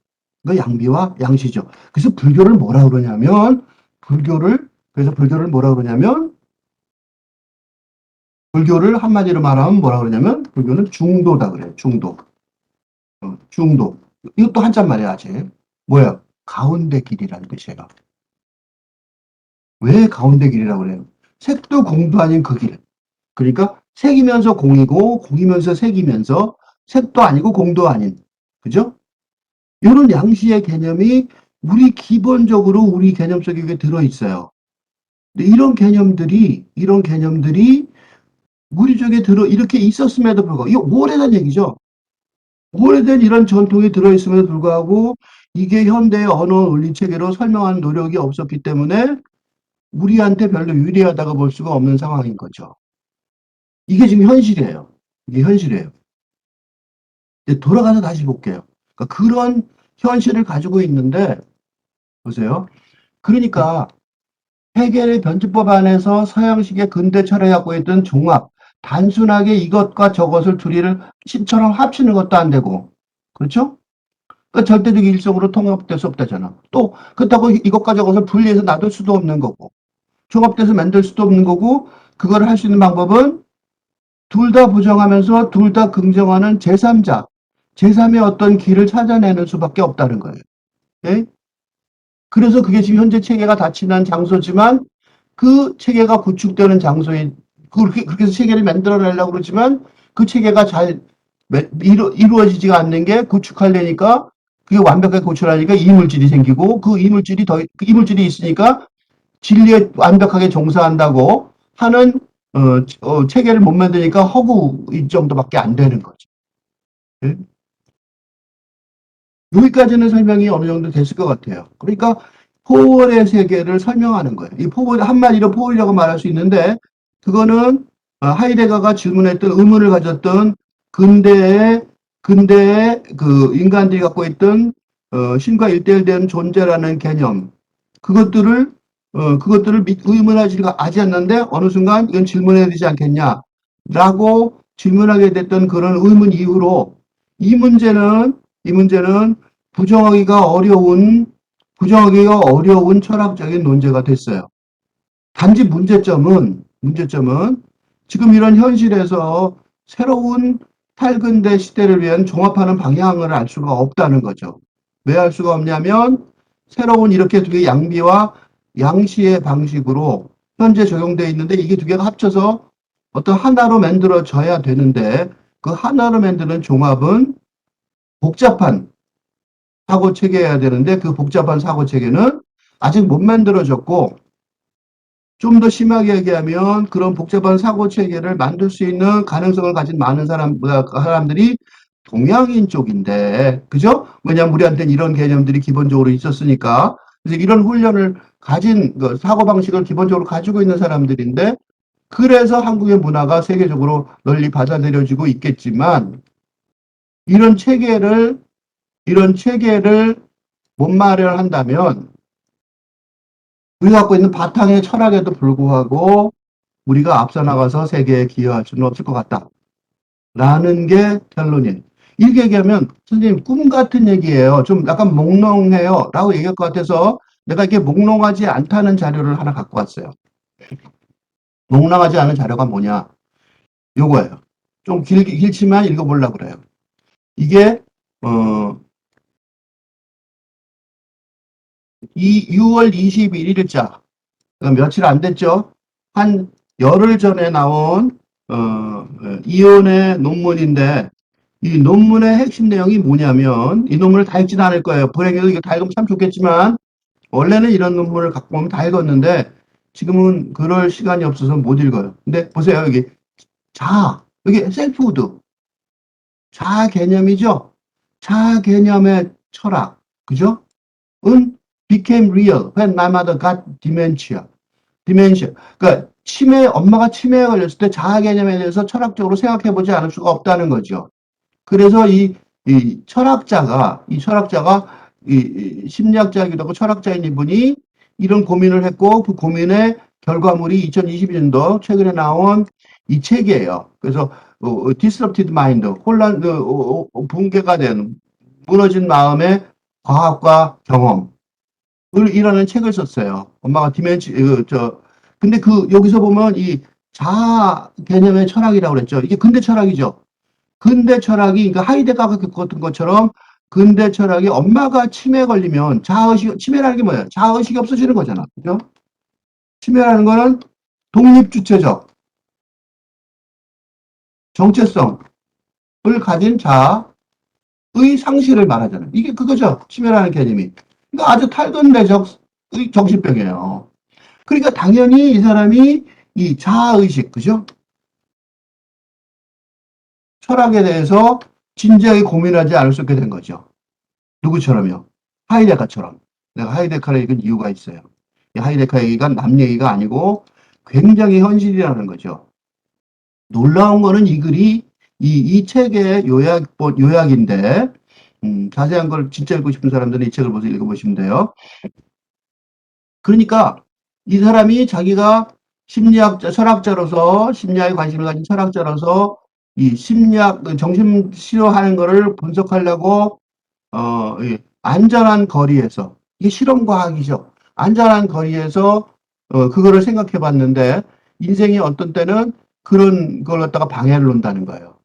그 양비와 양시죠. 그래서 불교를 뭐라 그러냐면 불교를 한마디로 말하면 뭐라 그러냐면 불교는 중도다 그래요. 중도. 중도. 이것도 한자말이야, 아직. 뭐야? 가운데 길이라는 뜻이에요. 왜 가운데 길이라고 그래요? 색도 공도 아닌 그 길. 그러니까 색이면서 공이고 공이면서 색이면서 색도 아니고 공도 아닌. 그죠? 이런 양시의 개념이 기본적으로 우리 개념 속에 들어있어요. 근데 이런 개념들이 우리 쪽에 이렇게 있었음에도 불구하고, 이거 오래된 얘기죠. 오래된 이런 전통이 들어있음에도 불구하고 이게 현대의 언어 논리 체계로 설명하는 노력이 없었기 때문에 우리한테 별로 유리하다고 볼 수가 없는 상황인 거죠. 이게 지금 현실이에요. 이게 현실이에요. 이제 돌아가서 다시 볼게요. 그러니까 그런 현실을 가지고 있는데 보세요. 그러니까 헤겔의 변증법 안에서 서양식의 근대 철학이 갖고 있던 종합, 단순하게 이것과 저것을 둘이를 신처럼 합치는 것도 안 되고, 그렇죠? 그러니까 절대적 일성으로 통합될 수 없다잖아. 또 그렇다고 이것과 저것을 분리해서 놔둘 수도 없는 거고, 종합돼서 만들 수도 없는 거고, 그걸 할 수 있는 방법은 둘 다 부정하면서 둘 다 긍정하는 제3자, 제3의 어떤 길을 찾아내는 수밖에 없다는 거예요. 네? 그래서 그게 지금 현재 체계가 닫히는 장소지만 그 체계가 구축되는 장소에 그렇게 해서 체계를 만들어내려고 그러지만 그 체계가 잘 이루어지지가 않는 게 구축하려니까 그게 완벽하게 구축하려니까 이물질이 생기고 그 이물질이 있으니까 진리에 완벽하게 종사한다고 하는 체계를 못 만드니까 허구 이 정도밖에 안 되는 거죠. 예? 여기까지는 설명이 어느 정도 됐을 것 같아요. 그러니까 포월의 세계를 설명하는 거예요. 이 포월, 한마디로 포월이라고 말할 수 있는데, 그거는 하이데거가 질문했던 의문을 가졌던 근대의 그 인간들이 갖고 있던 신과 일대일된 존재라는 개념, 그것들을 의문하지가 않는데 어느 순간 이건 질문해야 되지 않겠냐라고 질문하게 됐던 그런 의문 이후로 이 문제는 부정하기가 어려운 철학적인 논제가 됐어요. 단지 문제점은 지금 이런 현실에서 새로운 탈근대 시대를 위한 종합하는 방향을 알 수가 없다는 거죠. 왜 알 수가 없냐면 새로운 이렇게 두 개의 양비와 양시의 방식으로 현재 적용되어 있는데 이게 두 개가 합쳐서 어떤 하나로 만들어져야 되는데 그 하나로 만드는 종합은 복잡한 사고 체계여야 되는데 그 복잡한 사고 체계는 아직 못 만들어졌고 좀 더 심하게 얘기하면 그런 복잡한 사고 체계를 만들 수 있는 가능성을 가진 많은 사람들이 동양인 쪽인데, 그죠? 왜냐하면 우리한테는 이런 개념들이 기본적으로 있었으니까. 그래서 이런 훈련을 가진 사고방식을 기본적으로 가지고 있는 사람들인데, 그래서 한국의 문화가 세계적으로 널리 받아들여지고 있겠지만, 이런 체계를 못 마련한다면, 우리가 갖고 있는 바탕의 철학에도 불구하고 우리가 앞서 나가서 세계에 기여할 수는 없을 것 같다. 라는 게 결론이에요. 이렇게 얘기하면 선생님 꿈 같은 얘기예요. 좀 약간 몽롱해요. 라고 얘기할 것 같아서 내가 이렇게 몽롱하지 않다는 자료를 하나 갖고 왔어요. 몽롱하지 않은 자료가 뭐냐? 요거예요. 좀 길지만 읽어보려고 그래요. 이게 이 6월 21일자 며칠 안 됐죠? 한 열흘 전에 나온 이혼의 논문인데 이 논문의 핵심 내용이 뭐냐면 이 논문을 다 읽지는 않을 거예요. 불행해도 이거 다 읽으면 참 좋겠지만 원래는 이런 논문을 갖고 오면 다 읽었는데 지금은 그럴 시간이 없어서 못 읽어요. 근데 보세요. 여기 셀프우드 자아 개념이죠. 자아 개념의 철학 그죠? 은 became real when my mother got dementia. 그러니까 엄마가 치매에 걸렸을 때 자아 개념에 대해서 철학적으로 생각해 보지 않을 수가 없다는 거죠. 그래서 이 철학자가 심리학자이기도 하고 철학자인 이분이 이런 고민을 했고 그 고민의 결과물이 2022년도 최근에 나온 이 책이에요. 그래서 Disrupted Mind, 붕괴가 된 무너진 마음의 과학과 경험을 이라는 책을 썼어요. 엄마가 근데 여기서 보면 이 자아 개념의 철학이라고 그랬죠. 이게 근대 철학이죠. 근대 철학이, 그러니까 하이데거가 겪었던 것처럼 근대 철학이 엄마가 치매에 걸리면 치매라는 게 뭐예요? 자아의식이 없어지는 거잖아. 그죠? 치매라는 거는 독립주체적, 정체성을 가진 자아의 상실을 말하잖아요. 이게 그거죠. 치매라는 개념이. 그러니까 아주 탈근대적 정신병이에요. 그러니까 당연히 이 사람이 이 자아의식, 그죠? 철학에 대해서 진지하게 고민하지 않을 수 있게 된 거죠. 누구처럼요? 하이데거처럼. 내가 하이데거를 읽은 이유가 있어요. 이 하이데거 얘기가 남 얘기가 아니고 굉장히 현실이라는 거죠. 놀라운 거는 이 글이 이 책의 요약인데 자세한 걸 진짜 읽고 싶은 사람들은 이 책을 보서 읽어보시면 돼요. 그러니까 이 사람이 자기가 철학자로서 심리학에 관심을 가진 철학자로서 이 심리학 정신 치료하는 거를 분석하려고 안전한 거리에서 이게 실험과학이죠. 안전한 거리에서 그거를 생각해 봤는데 인생이 어떤 때는 그런 걸 갖다가 방해를 놓는다는 거예요.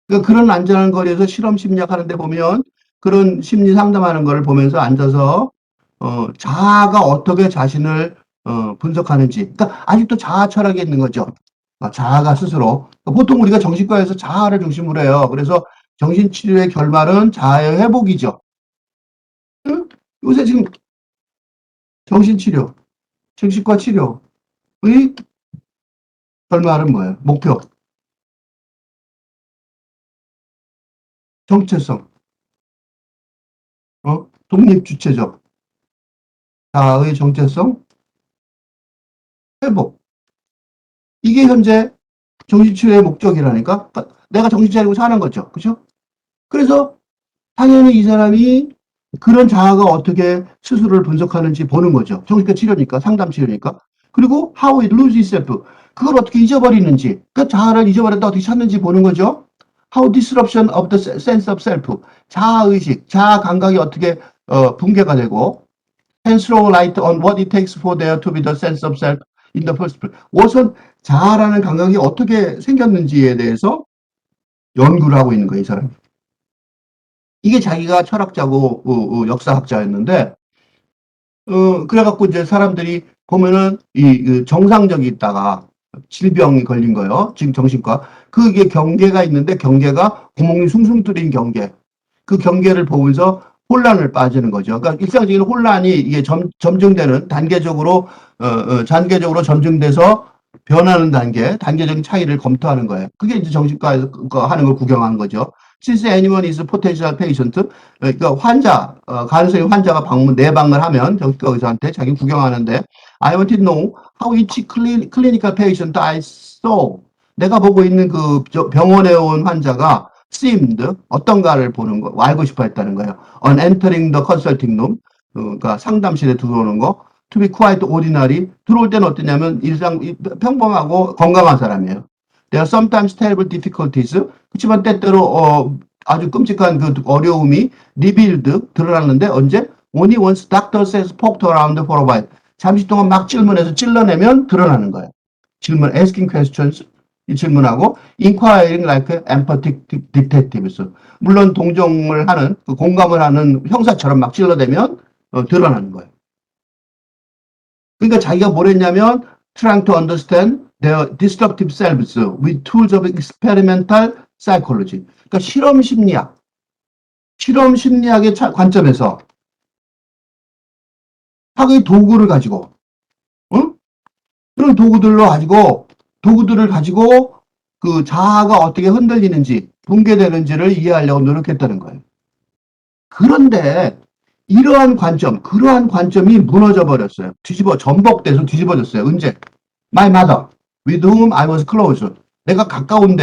그러니까 그런 안전한 거리에서 실험 심리학 하는데 보면 그런 심리 상담하는 거를 보면서 앉아서 자아가 어떻게 자신을 분석하는지. 그러니까 아직도 자아 철학이 있는 거죠. 자아가 스스로. 보통 우리가 정신과에서 자아를 중심으로 해요. 그래서 정신치료의 결말은 자아의 회복이죠. 응? 요새 지금 정신치료, 정신과 치료의 결말은 뭐예요? 목표, 정체성, 독립주체적, 자아의 정체성, 회복. 이게 현재 정신치료의 목적이라니까. 그러니까 내가 정신 차리고 사는 거죠. 그죠? 그래서 당연히 이 사람이 그런 자아가 어떻게 스스로를 분석하는지 보는 거죠. 정신과 치료니까, 상담 치료니까. 그리고 how it loses itself. 그걸 어떻게 잊어버리는지, 그 자아를 잊어버렸다 어떻게 찾는지 보는 거죠. How disruption of the sense of self. 자아의식, 자아 감각이 어떻게 붕괴가 되고 and throw light on what it takes for there to be the sense of self in the first place. 우선 자아라는 감각이 어떻게 생겼는지에 대해서 연구를 하고 있는 거예요, 이 사람이. 이게 자기가 철학자고 역사학자였는데 그래갖고 이제 사람들이 보면은 이 정상적이 있다가 질병이 걸린 거예요. 지금 정신과. 그게 경계가 있는데 경계가 구멍이 숭숭 뚫린 경계. 그 경계를 보면서 혼란을 빠지는 거죠. 그러니까 일상적인 혼란이 이게 점증되는 단계적으로 단계적으로 점증돼서 변하는 단계적인 차이를 검토하는 거예요. 그게 이제 정신과에서 하는 걸 구경하는 거죠. Since anyone is a potential patient, 그러니까 환자, 가능성의 환자가 내방을 하면 정신과 의사한테 자기 구경하는데 I want to know how each clinical patient I saw. 내가 보고 있는 그 병원에 온 환자가 seemed 어떤가를 보는 거, 알고 싶어 했다는 거예요. On entering the consulting room, 그러니까 상담실에 들어오는 거, to be quite ordinary. 들어올 때는 어떠냐면 평범하고 건강한 사람이에요. There are sometimes terrible difficulties. 그렇지만 때때로 아주 끔찍한 그 어려움이 revealed 드러났는데 언제? Only once doctor says poked around for a while. 잠시 동안 막 질문해서 찔러내면 드러나는 거예요. 질문, asking questions. 이 질문하고 inquiring like empathic detectives. 물론 동정을 하는, 공감을 하는 형사처럼 막 찔러대면 드러나는 거예요. 그러니까 자기가 뭘 했냐면 trying to understand their disruptive selves with tools of experimental psychology. 그러니까 실험 심리학의 관점에서 학의 도구를 가지고, 그런 도구들을 가지고 그 자아가 어떻게 흔들리는지, 붕괴되는지를 이해하려고 노력했다는 거예요. 그런데 그러한 관점이 무너져 버렸어요. 전복돼서 뒤집어졌어요. 언제? My mother, with whom I was close. 내가 가까운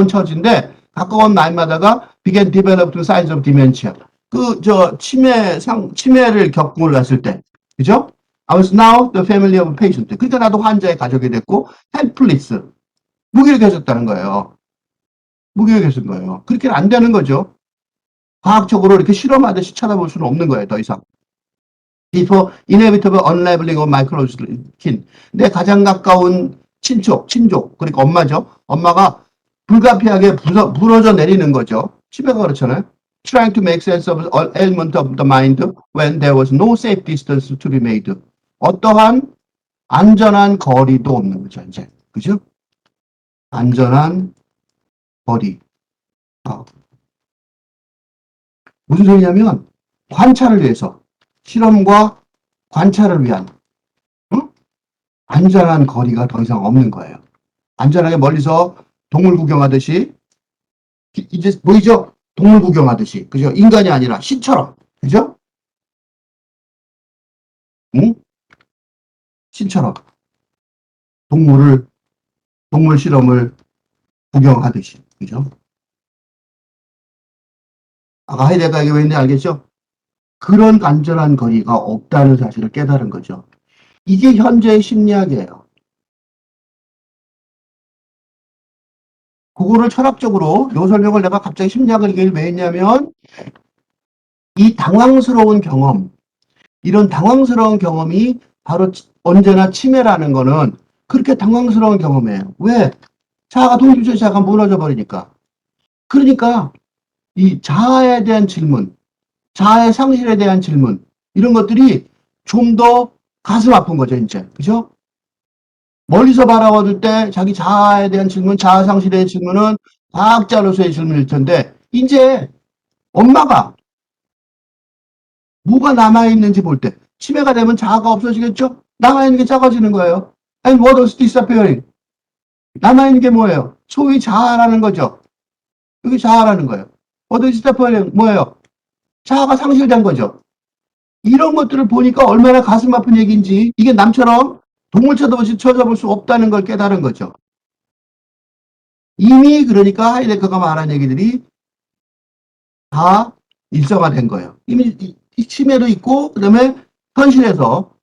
처지인데, 가까운 my mother가 began developing signs of dementia. 치매를 겪고 났을 때, 그죠? I was now the family of a patient. 그러니까 나도 환자의 가족이 됐고, helpless. 무기력해졌다는 거예요. 무기력해진 거예요. 그렇게는 안 되는 거죠. 과학적으로 이렇게 실험하듯이 찾아볼 수는 없는 거예요, 더 이상. Before inevitable unraveling of my close kin. 내 가장 가까운 친족, 그러니까 엄마죠. 엄마가 불가피하게 부러져 내리는 거죠. 치매가 그렇잖아요. Trying to make sense of all element of the mind when there was no safe distance to be made. 어떠한 안전한 거리도 없는 거죠, 이제. 그죠? 안전한 거리. 무슨 소리냐면 관찰을 위해서 실험과 관찰을 위한 안전한 거리가 더 이상 없는 거예요. 안전하게 멀리서 동물 구경하듯이 이제 보이죠? 동물 구경하듯이 그죠? 인간이 아니라 신처럼 그죠? 신처럼 동물 실험을 구경하듯이 그죠? 아까 하이데가 이게 왜 있는지 알겠죠? 그런 안전한 거리가 없다는 사실을 깨달은 거죠. 이게 현재의 심리학이에요. 그거를 철학적으로 요 설명을 내가 갑자기 심리학을 이게 왜 했냐면 이 당황스러운 경험, 이런 당황스러운 경험이 바로 언제나 치매라는 거는 그렇게 당황스러운 경험이에요. 왜? 자아가 독립주의 자아가 무너져 버리니까. 그러니까 이 자아에 대한 질문, 자아의 상실에 대한 질문 이런 것들이 좀 더 가슴 아픈 거죠, 이제. 그죠? 멀리서 바라봤을 때 자기 자아에 대한 질문, 자아 상실에 대한 질문은 과학자로서의 질문일 텐데 이제 엄마가 뭐가 남아있는지 볼 때 치매가 되면 자아가 없어지겠죠? 남아있는 게 작아지는 거예요. And what was disappearing? 남아있는 게 뭐예요? 소위 자아라는 거죠. 여기 자아라는 거예요. 어드지 스태퍼는 뭐예요? 자아가 상실된 거죠. 이런 것들을 보니까 얼마나 가슴 아픈 얘기인지 이게 남처럼 동물 쳐다볼 수 없다는 걸 깨달은 거죠. 이미 그러니까 하이데커가 말한 얘기들이 다 일상화된 거예요. 이미 이 치매도 있고 그다음에 현실에서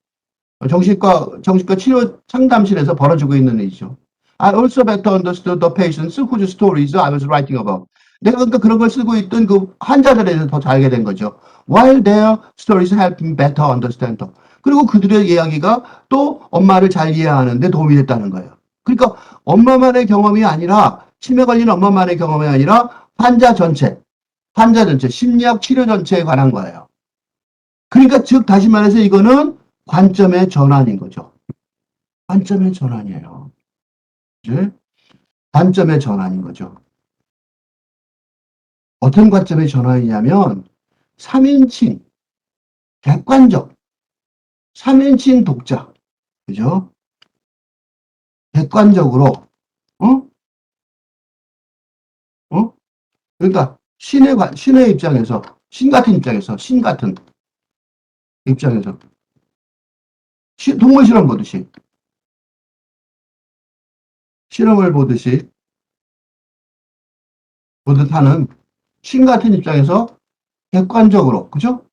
정신과 치료 상담실에서 벌어지고 있는 일이죠. I also better understood the patients whose stories I was writing about. 내가 그러니까 그런 걸 쓰고 있던 그 환자들에 대해서 더 잘 알게 된 거죠. While their stories helped me better understand them. 그리고 그들의 이야기가 또 엄마를 잘 이해하는 데 도움이 됐다는 거예요. 그러니까 엄마만의 경험이 아니라 치매 걸린 엄마만의 경험이 아니라 환자 전체, 심리학 치료 전체에 관한 거예요. 그러니까 즉 다시 말해서 이거는 관점의 전환인 거죠. 관점의 전환이에요. 이제 관점의 전환인 거죠. 어떤 관점의 전환이냐면 3인칭, 객관적, 3인칭 독자. 그죠? 객관적으로, 어? 그러니까 신의 입장에서, 신 같은 입장에서, 동물 실험 보듯이, 실험을 보듯 하는 신 같은 입장에서 객관적으로, 그죠?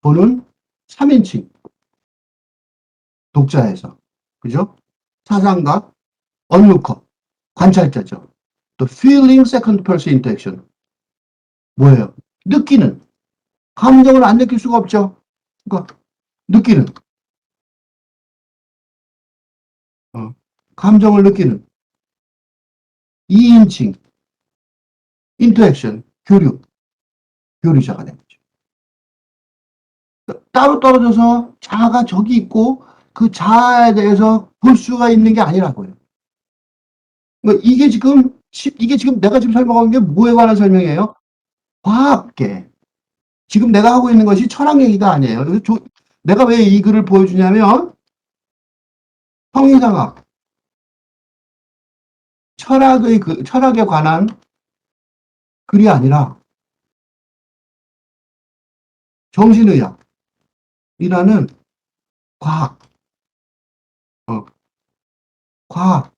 보는 3인칭 독자에서, 그죠? 사상가, 언루커, 관찰자죠. 또 feeling second person interaction. 뭐예요? 느끼는. 감정을 안 느낄 수가 없죠. 그러니까 느끼는. 감정을 느끼는. 2인칭 인터액션, 교류자가 되는 거죠. 따로 떨어져서 자아가 저기 있고 그 자아에 대해서 볼 수가 있는 게 아니라고요. 그러니까 이게 지금 내가 지금 설명한 게 뭐에 관한 설명이에요? 과학계. 지금 내가 하고 있는 것이 철학 얘기가 아니에요. 내가 왜 이 글을 보여주냐면 성인상학, 철학에 관한 글이 아니라 정신의학이라는 과학, 과학,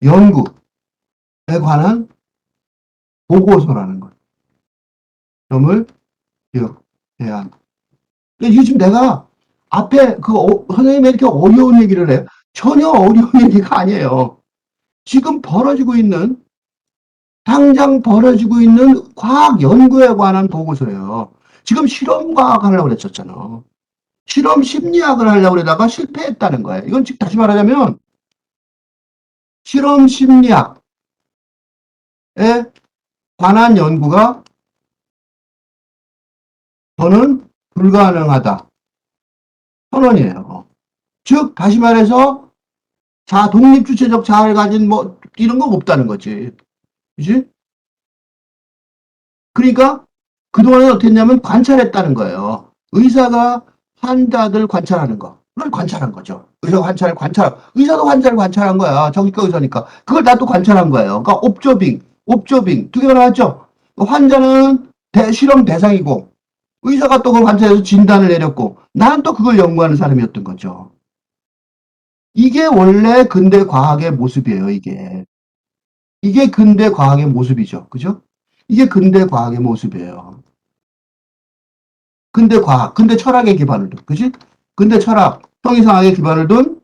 연구에 관한 보고서라는 것. 점을 기억해야 한다. 요즘 내가 앞에 선생님이 이렇게 어려운 얘기를 해요. 전혀 어려운 얘기가 아니에요. 지금 당장 벌어지고 있는 과학 연구에 관한 보고서예요. 지금 실험과학 하려고 그랬었잖아. 실험 심리학을 하려고 그러다가 실패했다는 거예요. 이건 즉 다시 말하자면 실험 심리학에 관한 연구가 저는 불가능하다. 선언이에요. 즉 다시 말해서 독립주체적 자아를 가진 이런 거 없다는 거지. 그지? 그러니까 그동안에 어떻게 했냐면 관찰했다는 거예요. 의사가 환자들 관찰하는 거를 관찰한 거죠. 의사도 환자를 관찰한 거야. 정신과 의사니까. 그걸 나도 관찰한 거예요. 그러니까 옵저빙 두 개가 나왔죠. 환자는 실험 대상이고 의사가 또 그걸 관찰해서 진단을 내렸고 나는 또 그걸 연구하는 사람이었던 거죠. 이게 원래 근대 과학의 모습이에요. 이게 근대 과학의 모습이죠. 그죠? 이게 근대 과학의 모습이에요. 근대 철학의 기반을 둔, 그지? 근대 철학, 형이상학의 기반을 둔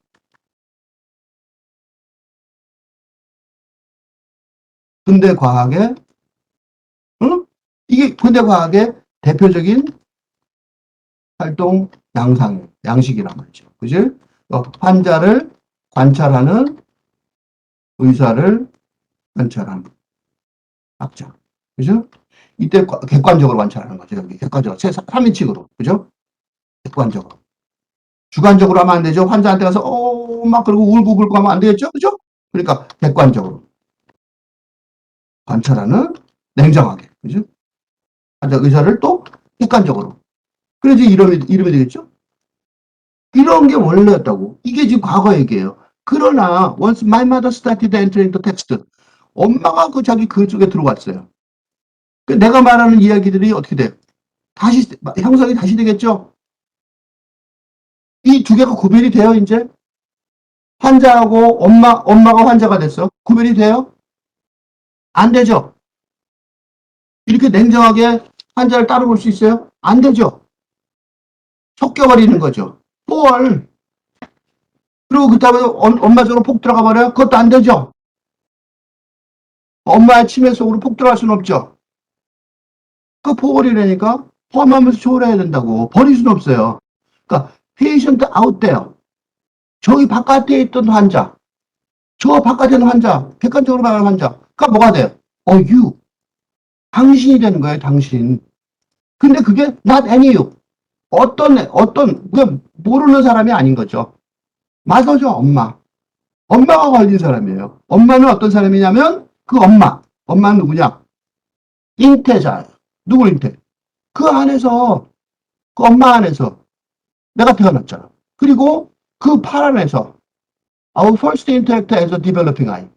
근대 과학의, 이게 근대 과학의 대표적인 활동 양식이란 말이죠. 그지? 환자를 관찰하는 의사를 관찰하는 학자. 그죠? 이때 객관적으로 관찰하는 거죠. 여기 객관적으로. 3인칭으로. 그죠? 객관적으로. 주관적으로 하면 안 되죠. 환자한테 가서, 막 그러고 울고 하면 안 되겠죠? 그죠? 그러니까 객관적으로. 관찰하는 냉정하게. 그죠? 환자 의사를 또 객관적으로. 그래야지 이름이 되겠죠? 이런 게 원래였다고. 이게 지금 과거 얘기예요. 그러나 once my mother started entering the text, 엄마가 그 자기 글 속에 들어갔어요. 그 내가 말하는 이야기들이 어떻게 돼요? 다시 형성이 다시 되겠죠? 이 두 개가 구별이 돼요, 이제? 환자하고 엄마가 환자가 됐어. 구별이 돼요? 안 되죠? 이렇게 냉정하게 환자를 따로 볼 수 있어요? 안 되죠? 섞여버리는 거죠. 뭘. 그리고 그 다음에 엄마 쪽으로 폭 들어가 버려요? 그것도 안 되죠? 엄마의 치매 속으로 폭 들어갈 수는 없죠? 그 포괄이라니까 포함하면서 조율해야 된다고. 버릴 수는 없어요. 그러니까 patient out there. 저기 바깥에 있던 환자, 저 바깥에 있는 환자, 객관적으로 말하는 환자가 뭐가 돼요? you. 당신이 되는 거예요, 당신. 근데 그게 not any you. 그냥 모르는 사람이 아닌 거죠. 맞아죠, 엄마. 엄마가 걸린 사람이에요. 엄마는 어떤 사람이냐면 그 엄마는 누구냐? 잉태자예요. 누구 잉태? 그 안에서, 그 엄마 안에서 내가 태어났잖아. 그리고 그 팔 안에서 our first interactor as a developing eye.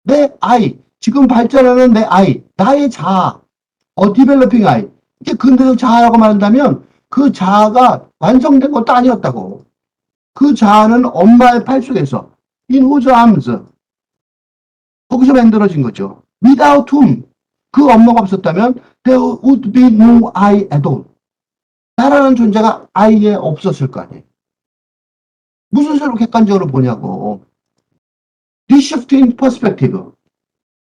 내 아이, 지금 발전하는 내 아이, 나의 자아, developing eye. 이게 근대적 자아라고 말한다면 그 자아가 완성된 것도 아니었다고. 그 자아는 엄마의 팔 속에서 in whose arms 거기서 만들어진 거죠. without whom 그 엄마가 없었다면 there would be no I at all. 나라는 존재가 아이에 없었을 거 아니에요. 무슨 소리로 객관적으로 보냐고. Reshifting perspective.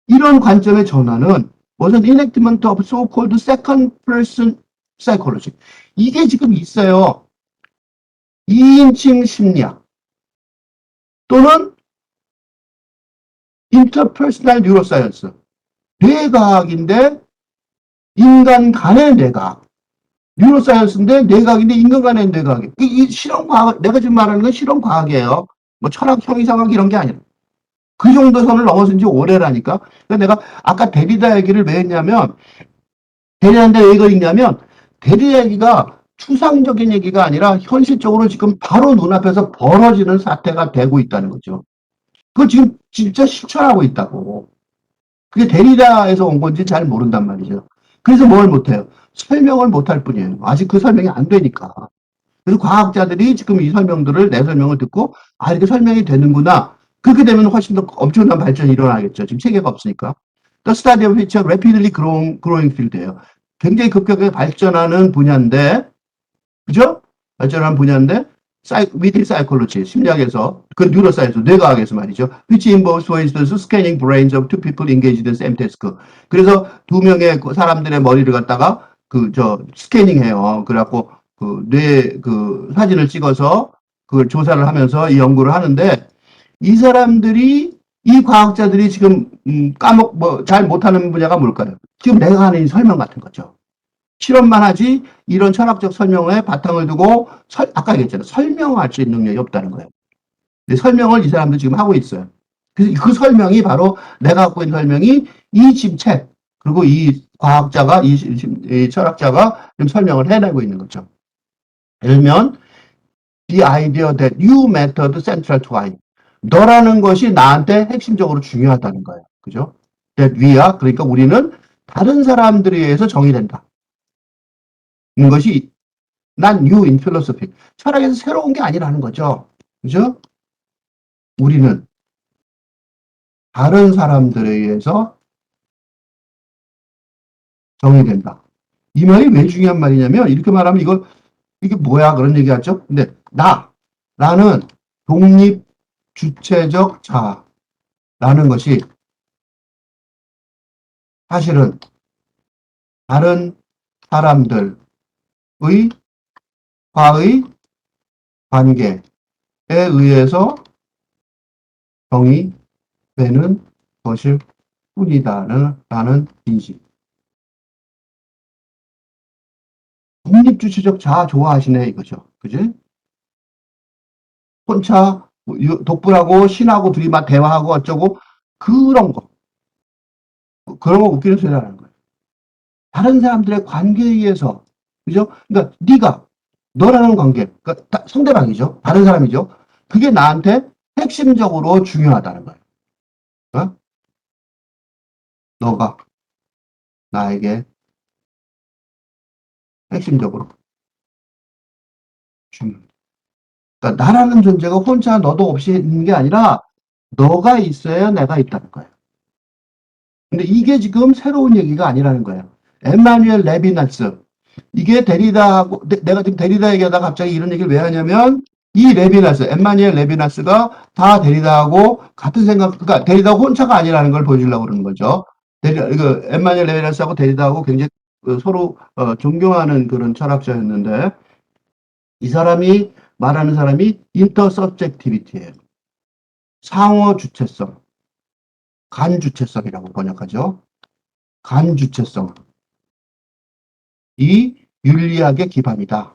이런 관점의 전환은 was an enactment of so-called second person psychology. 이게 지금 있어요. 2인칭 심리학 또는 interpersonal neuroscience. 뇌과학인데 인간 간의 뇌과학. 뉴로사이언스인데 뇌과학인데 인간 간의 뇌과학. 이 실험과학, 내가 지금 말하는 건 실험과학이에요. 뭐 철학, 형이상학 이런 게 아니라. 그 정도 선을 넘어선 지 오래라니까. 그러니까 내가 아까 데리다 얘기를 왜 했냐면, 데리다인데 왜 이걸 읽냐면, 데리다 얘기가 추상적인 얘기가 아니라 현실적으로 지금 바로 눈앞에서 벌어지는 사태가 되고 있다는 거죠. 그걸 지금 진짜 실천하고 있다고. 그게 데리다에서 온 건지 잘 모른단 말이죠. 그래서 뭘 못해요? 설명을 못할 뿐이에요. 아직 그 설명이 안 되니까. 그래서 과학자들이 지금 이 설명들을, 내 설명을 듣고, 이렇게 설명이 되는구나. 그렇게 되면 훨씬 더 엄청난 발전이 일어나겠죠. 지금 체계가 없으니까. The study of which rapidly growing field예요. 굉장히 급격하게 발전하는 분야인데, 그죠? 발전하는 분야인데, within psychology, 심리학에서, 그 뉴로사이언스, 뇌과학에서 말이죠. Which involves, for instance, scanning brains of two people engaged in the same task. 그래서 두 명의 사람들의 머리를 갖다가 스캐닝해요. 그래갖고 사진을 찍어서 그걸 조사를 하면서 이 연구를 하는데, 이 과학자들이 지금 잘 못하는 분야가 뭘까요? 지금 내가 하는 설명 같은 거죠. 실험만 하지 이런 철학적 설명에 바탕을 두고 아까 얘기했잖아요. 설명할 수 있는 능력이 없다는 거예요. 설명을 이 사람들 지금 하고 있어요. 그래서 그 설명이 바로 내가 갖고 있는 설명이 이 지금 책 그리고 이 과학자가 이 철학자가 지금 설명을 해내고 있는 거죠. 예를 들면 the idea that you mattered central to I. 너라는 것이 나한테 핵심적으로 중요하다는 거예요. 그죠? that we are, 그러니까 우리는 다른 사람들에 의해서 정의된다. 이 것이 난 new in philosophy. 철학에서 새로운 게 아니라는 거죠. 그죠? 우리는 다른 사람들에 의해서 정의된다. 이 말이 왜 중요한 말이냐면 이렇게 말하면 이게 뭐야 그런 얘기 하죠. 근데 나는 독립 주체적 자아라는 것이 사실은 다른 사람들의 과의 관계에 의해서 정의되는 것일 뿐이다라는 인식. 독립주체적 자아 좋아하시네 이거죠. 그지? 혼자 독불하고 신하고 둘이 막 대화하고 어쩌고 그런 거 웃기는 소리라는 거예요. 다른 사람들의 관계에 의해서 그죠? 그러니까 네가 너라는 관계, 그러니까 상대방이죠. 다른 사람이죠. 그게 나한테 핵심적으로 중요하다는 거예요. 어? 너가 나에게 핵심적으로 중요해. 그러니까 나라는 존재가 혼자 너도 없이 있는 게 아니라 너가 있어야 내가 있다는 거예요. 근데 이게 지금 새로운 얘기가 아니라는 거예요. 에마뉴엘 레비나스. 이게 데리다하고, 내가 지금 데리다 얘기하다가 갑자기 이런 얘기를 왜 하냐면, 이 레비나스, 에마뉴엘 레비나스가 다 데리다하고 같은 생각, 그러니까 데리다 혼자가 아니라는 걸 보여주려고 그러는 거죠. 에마뉴엘 레비나스하고 데리다하고 굉장히 서로 존경하는 그런 철학자였는데, 이 사람이 말하는 사람이 인터서브젝티비티예요. 상호 주체성, 간주체성이라고 번역하죠. 간주체성. 이 윤리학의 기반이다.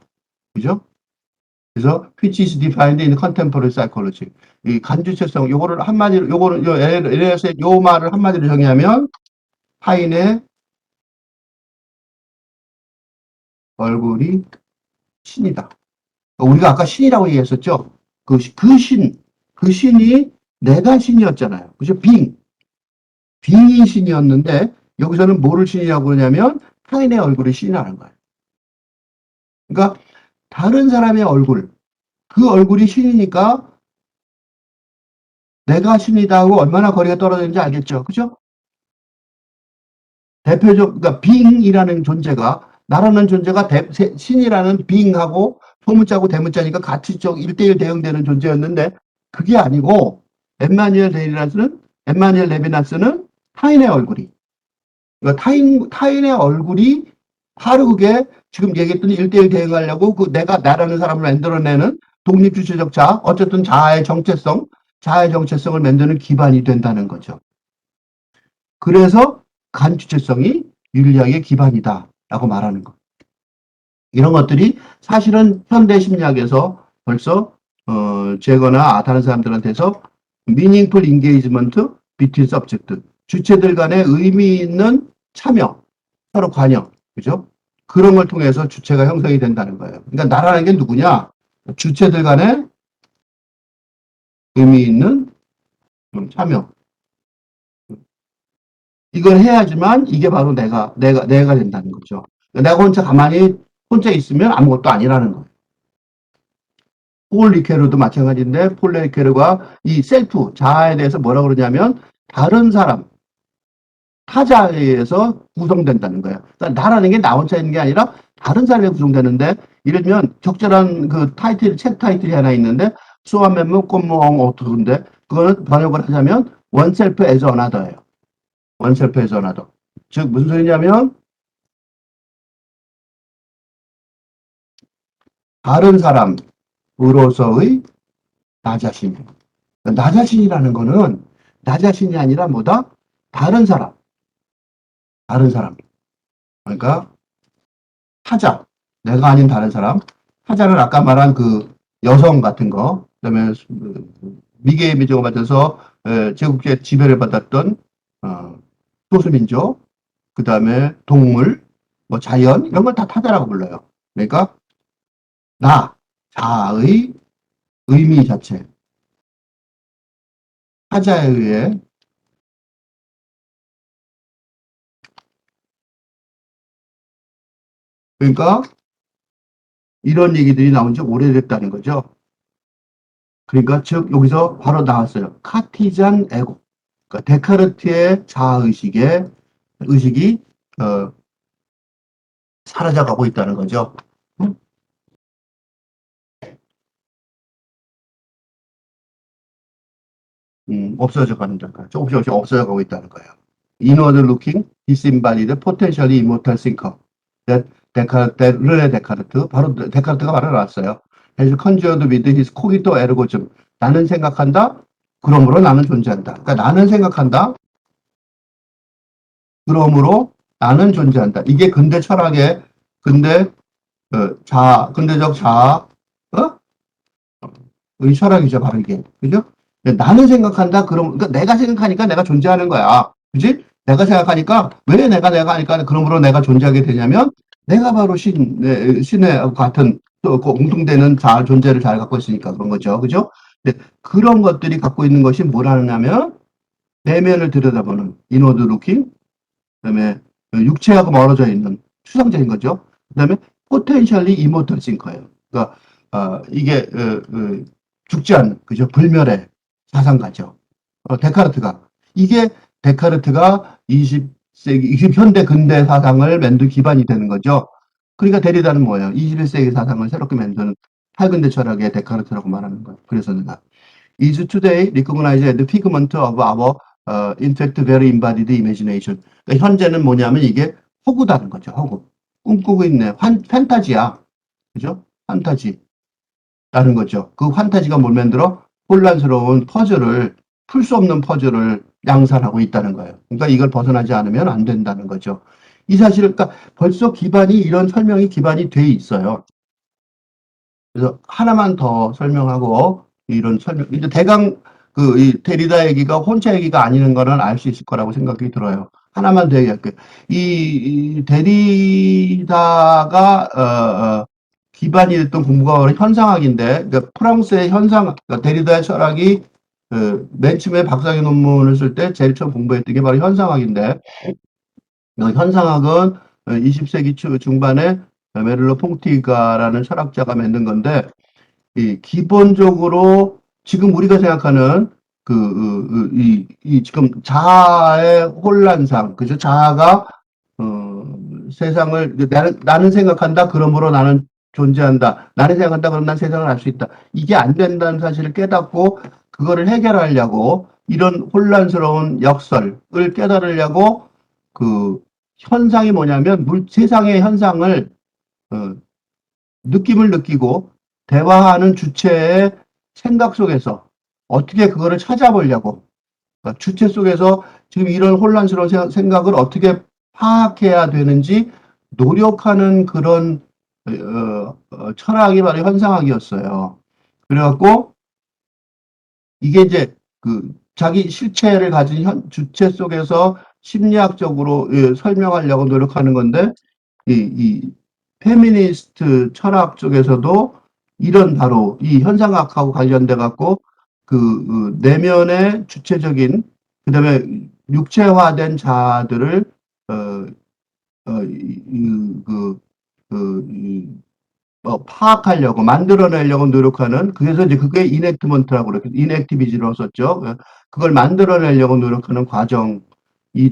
그죠? 그래서 which is defined in contemporary psychology. 이 간주체성, 요거를 한마디로, 요거는 요 말을 한마디로 정의하면 타인의 얼굴이 신이다. 우리가 아까 신이라고 얘기했었죠. 그 신이 내가 신이었잖아요. 그죠? 빙이 신이었는데 여기서는 뭐를 신이라고 그러냐면 타인의 얼굴이 신이라는 거예요. 그러니까 다른 사람의 얼굴, 그 얼굴이 신이니까 내가 신이다 하고 얼마나 거리가 떨어지는지 알겠죠? 그죠? 그러니까 빙이라는 존재가, 나라는 존재가 신이라는 빙하고 소문자고 대문자니까 같이 1대1 대응되는 존재였는데 그게 아니고 엠마뉴엘 레비나스는 타인의 얼굴이, 그러니까 타인의 얼굴이 바로 그게 지금 얘기했던 1대1 대응하려고 그 나라는 사람을 만들어내는 독립주체적 자아, 어쨌든 자아의 정체성을 만드는 기반이 된다는 거죠. 그래서 간주체성이 윤리학의 기반이다 라고 말하는 것. 이런 것들이 사실은 현대 심리학에서 벌써 제거나 다른 사람들한테서 meaningful engagement between subject, 주체들 간의 의미 있는 참여, 서로 관여, 그죠? 그런 걸 통해서 주체가 형성이 된다는 거예요. 그러니까 나라는 게 누구냐? 주체들 간의 의미 있는 참여. 이걸 해야지만 이게 바로 내가 된다는 거죠. 내가 혼자 있으면 아무것도 아니라는 거예요. 폴 리케르도 마찬가지인데, 폴 리케르가 이 셀프, 자아에 대해서 뭐라고 그러냐면, 다른 사람, 타자에 의해서 구성된다는 거예요. 그러니까 나라는 게 나 혼자 있는 게 아니라 다른 사람에 구성되는데, 예를 들면 적절한 그 책 타이틀이 하나 있는데, 수완맨문 꽃몽 어투인데, 그거는 번역을 하자면, oneself as another예요. oneself as another. 즉, 무슨 소리냐면, 다른 사람으로서의 나 자신. 나 자신이라는 거는 나 자신이 아니라 뭐다? 다른 사람. 그러니까 타자. 내가 아닌 다른 사람. 타자는 아까 말한 그 여성 같은 거, 그다음에 미개의 민족을 받아서 제국주의 지배를 받았던 소수민족, 그다음에 동물, 뭐 자연 이런 걸 다 타자라고 불러요. 그러니까 자아의 의미 자체. 타자에 의해 그러니까 이런 얘기들이 나온 지 오래됐다는 거죠. 그러니까 즉 여기서 바로 나왔어요. 카티잔 에고. 그러니까 데카르트의 의식이 사라져가고 있다는 거죠. 없어져 가는 거예요. 조금씩 없어져 가고 있다는 거예요. Inward looking, disembodied, potentially immortal thinker. 르네 데카르트, 바로 데카르트가 말해놨어요. Has conjured with his cogito ergo sum. 나는 생각한다. 그러므로 나는 존재한다. 그러니까 나는 생각한다. 그러므로 나는 존재한다. 이게 근대 철학의 근대적 자아, 의 철학이죠, 바로 이게. 그죠? 나는 생각한다. 그러니까 내가 생각하니까 내가 존재하는 거야. 그지? 내가 생각하니까, 왜 내가 하니까, 그러므로 내가 존재하게 되냐면, 내가 바로 신의 같은 또 공통되는 존재를 잘 갖고 있으니까 그런 거죠. 그죠? 근데 그런 것들이 갖고 있는 것이 뭐라냐면 내면을 들여다보는 인워드 루킹, 그다음에 육체하고 멀어져 있는 추상적인 거죠. 그다음에 포텐셜리 이모털 싱커예요. 그러니까 이게 죽지 않는 그죠? 불멸의 사상가죠. 데카르트가 이게 데카르트가 20세기 현대 근대 사상을 만든 기반이 되는 거죠. 그러니까 데리다는 뭐예요? 21세기 사상을 새롭게 만드는 탈근대 철학의 데카르트라고 말하는 거예요. 그래서 내가 is today recognized as the figment of our intellect very embodied imagination. 그러니까 현재는 뭐냐면 이게 허구다는 거죠. 허구. 꿈꾸고 있네. 판타지야. 그죠? 판타지라는 거죠. 그 판타지가 뭘 만들어? 혼란스러운 퍼즐을 풀 수 없는 퍼즐을 양산하고 있다는 거예요. 그러니까 이걸 벗어나지 않으면 안 된다는 거죠. 이 사실을 그러니까 벌써 기반이 이런 설명이 기반이 돼 있어요. 그래서 하나만 더 설명하고 이런 설명 이제 대강 이 데리다 얘기가 혼자 얘기가 아니는 거는 알 수 있을 거라고 생각이 들어요. 하나만 더 얘기할게요. 이 데리다가 기반이 됐던 공부가 바로 현상학인데 그러니까 프랑스의 현상학 그러니까 데리다의 철학이 맨 처음에 박사학위 논문을 쓸 때 제일 처음 공부했던 게 바로 현상학인데 현상학은 20세기 중반에 메를로 퐁티가라는 철학자가 만든 건데 기본적으로 지금 우리가 생각하는 지금 자아의 혼란상, 그죠? 자아가 세상을 나는 생각한다. 그러므로 나는 존재한다. 나는 생각한다. 그럼 난 세상을 알 수 있다. 이게 안 된다는 사실을 깨닫고 그거를 해결하려고 이런 혼란스러운 역설을 깨달으려고 그 현상이 뭐냐면 세상의 현상을 느낌을 느끼고 대화하는 주체의 생각 속에서 어떻게 그거를 찾아보려고 그러니까 주체 속에서 지금 이런 혼란스러운 생각을 어떻게 파악해야 되는지 노력하는 그런 철학이 바로 현상학이었어요. 그래갖고 이게 이제 자기 실체를 가진 주체 속에서 심리학적으로 설명하려고 노력하는 건데 이 페미니스트 철학 쪽에서도 이런 바로 이 현상학하고 관련돼 갖고 내면의 주체적인 그다음에 육체화된 자들을 파악하려고 만들어내려고 노력하는 그래서 이제 그게 이넥트먼트라고 그래요. 이넥티비즈로 썼죠. 그걸 만들어내려고 노력하는 과정이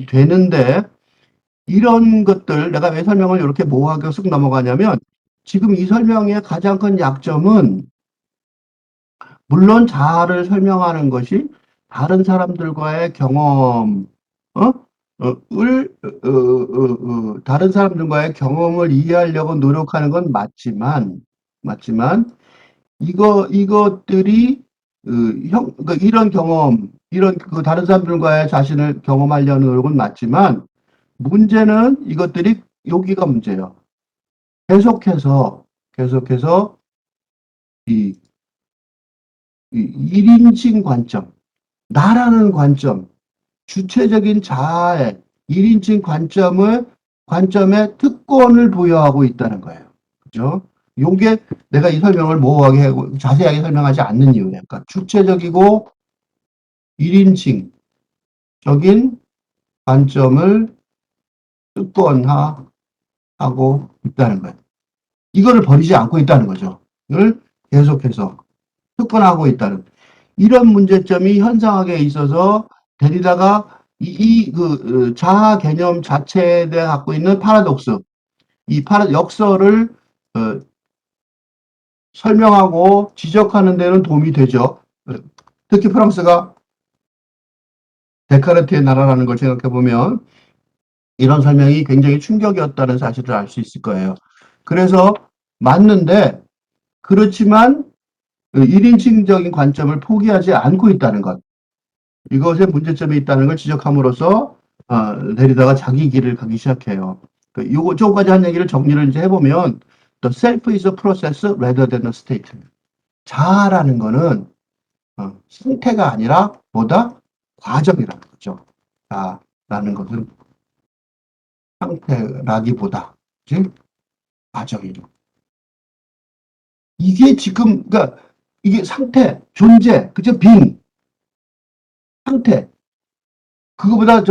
되는데 이런 것들 내가 왜 설명을 이렇게 모호하게 쑥 넘어가냐면 지금 이 설명의 가장 큰 약점은 물론 자아를 설명하는 것이 다른 사람들과의 경험, 다른 사람들과의 경험을 이해하려고 노력하는 건 맞지만 이것들이 그러니까 이런 경험, 이런 다른 사람들과의 자신을 경험하려는 노력은 맞지만 문제는 이것들이 여기가 문제예요. 계속해서 이 1인칭 관점, 나라는 관점, 주체적인 자아의 1인칭 관점에 특권을 부여하고 있다는 거예요. 그죠? 요게 내가 이 설명을 모호하게 하고 자세하게 설명하지 않는 이유예요. 그러니까 주체적이고 1인칭적인 관점을 특권화하고 있다는 거예요. 이거를 버리지 않고 있다는 거죠. 이걸 계속해서 특권화하고 있다는 이런 문제점이 현상학에 있어서 데리다가 자아 개념 자체에 대해 갖고 있는 파라독스, 역설을 설명하고 지적하는 데는 도움이 되죠. 특히 프랑스가 데카르트의 나라라는 걸 생각해 보면 이런 설명이 굉장히 충격이었다는 사실을 알 수 있을 거예요. 그래서 맞는데 그렇지만 1인칭적인 관점을 포기하지 않고 있다는 것. 이것에 문제점이 있다는 걸 지적함으로써 데리다가 자기 길을 가기 시작해요. 조금까지 한 얘기를 정리를 이제 해보면 The self is a process rather than a state. 자아라는 거는 상태가 아니라 뭐다? 과정이라는 거죠. 자라는 것은 상태라기보다 과정이죠. 이게 지금, 그러니까 이게 상태, 존재, 그죠? 빙, 상태. 그거보다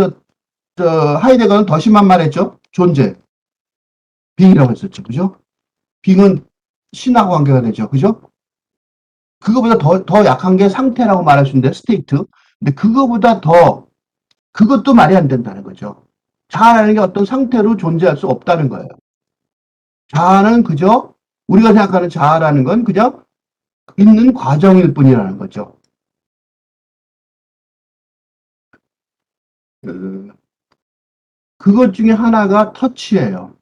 하이데거는 더 심한 말 했죠? 존재, 빙이라고 했었죠. 그죠? 빙은 신하고 관계가 되죠. 그죠? 그거보다 더 약한 게 상태라고 말할 수 있는데, 스테이트. 근데 그거보다 그것도 말이 안 된다는 거죠. 자아라는 게 어떤 상태로 존재할 수 없다는 거예요. 자아는 그저, 우리가 생각하는 자아라는 건 그냥 있는 과정일 뿐이라는 거죠. 그것 중에 하나가 터치예요.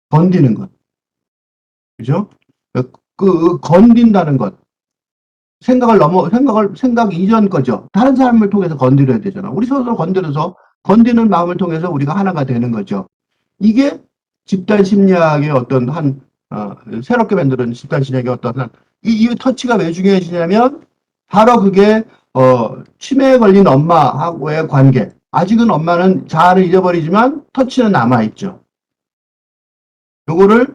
건드는 것. 그죠? 건든다는 것. 생각 이전 거죠. 다른 사람을 통해서 건드려야 되잖아. 우리 스스로 건드는 마음을 통해서 우리가 하나가 되는 거죠. 이게 집단 심리학의 새롭게 만드는 집단 심리학의 이 터치가 왜 중요해지냐면, 바로 그게, 치매에 걸린 엄마하고의 관계. 아직은 엄마는 자아를 잃어버리지만 터치는 남아있죠. 요거를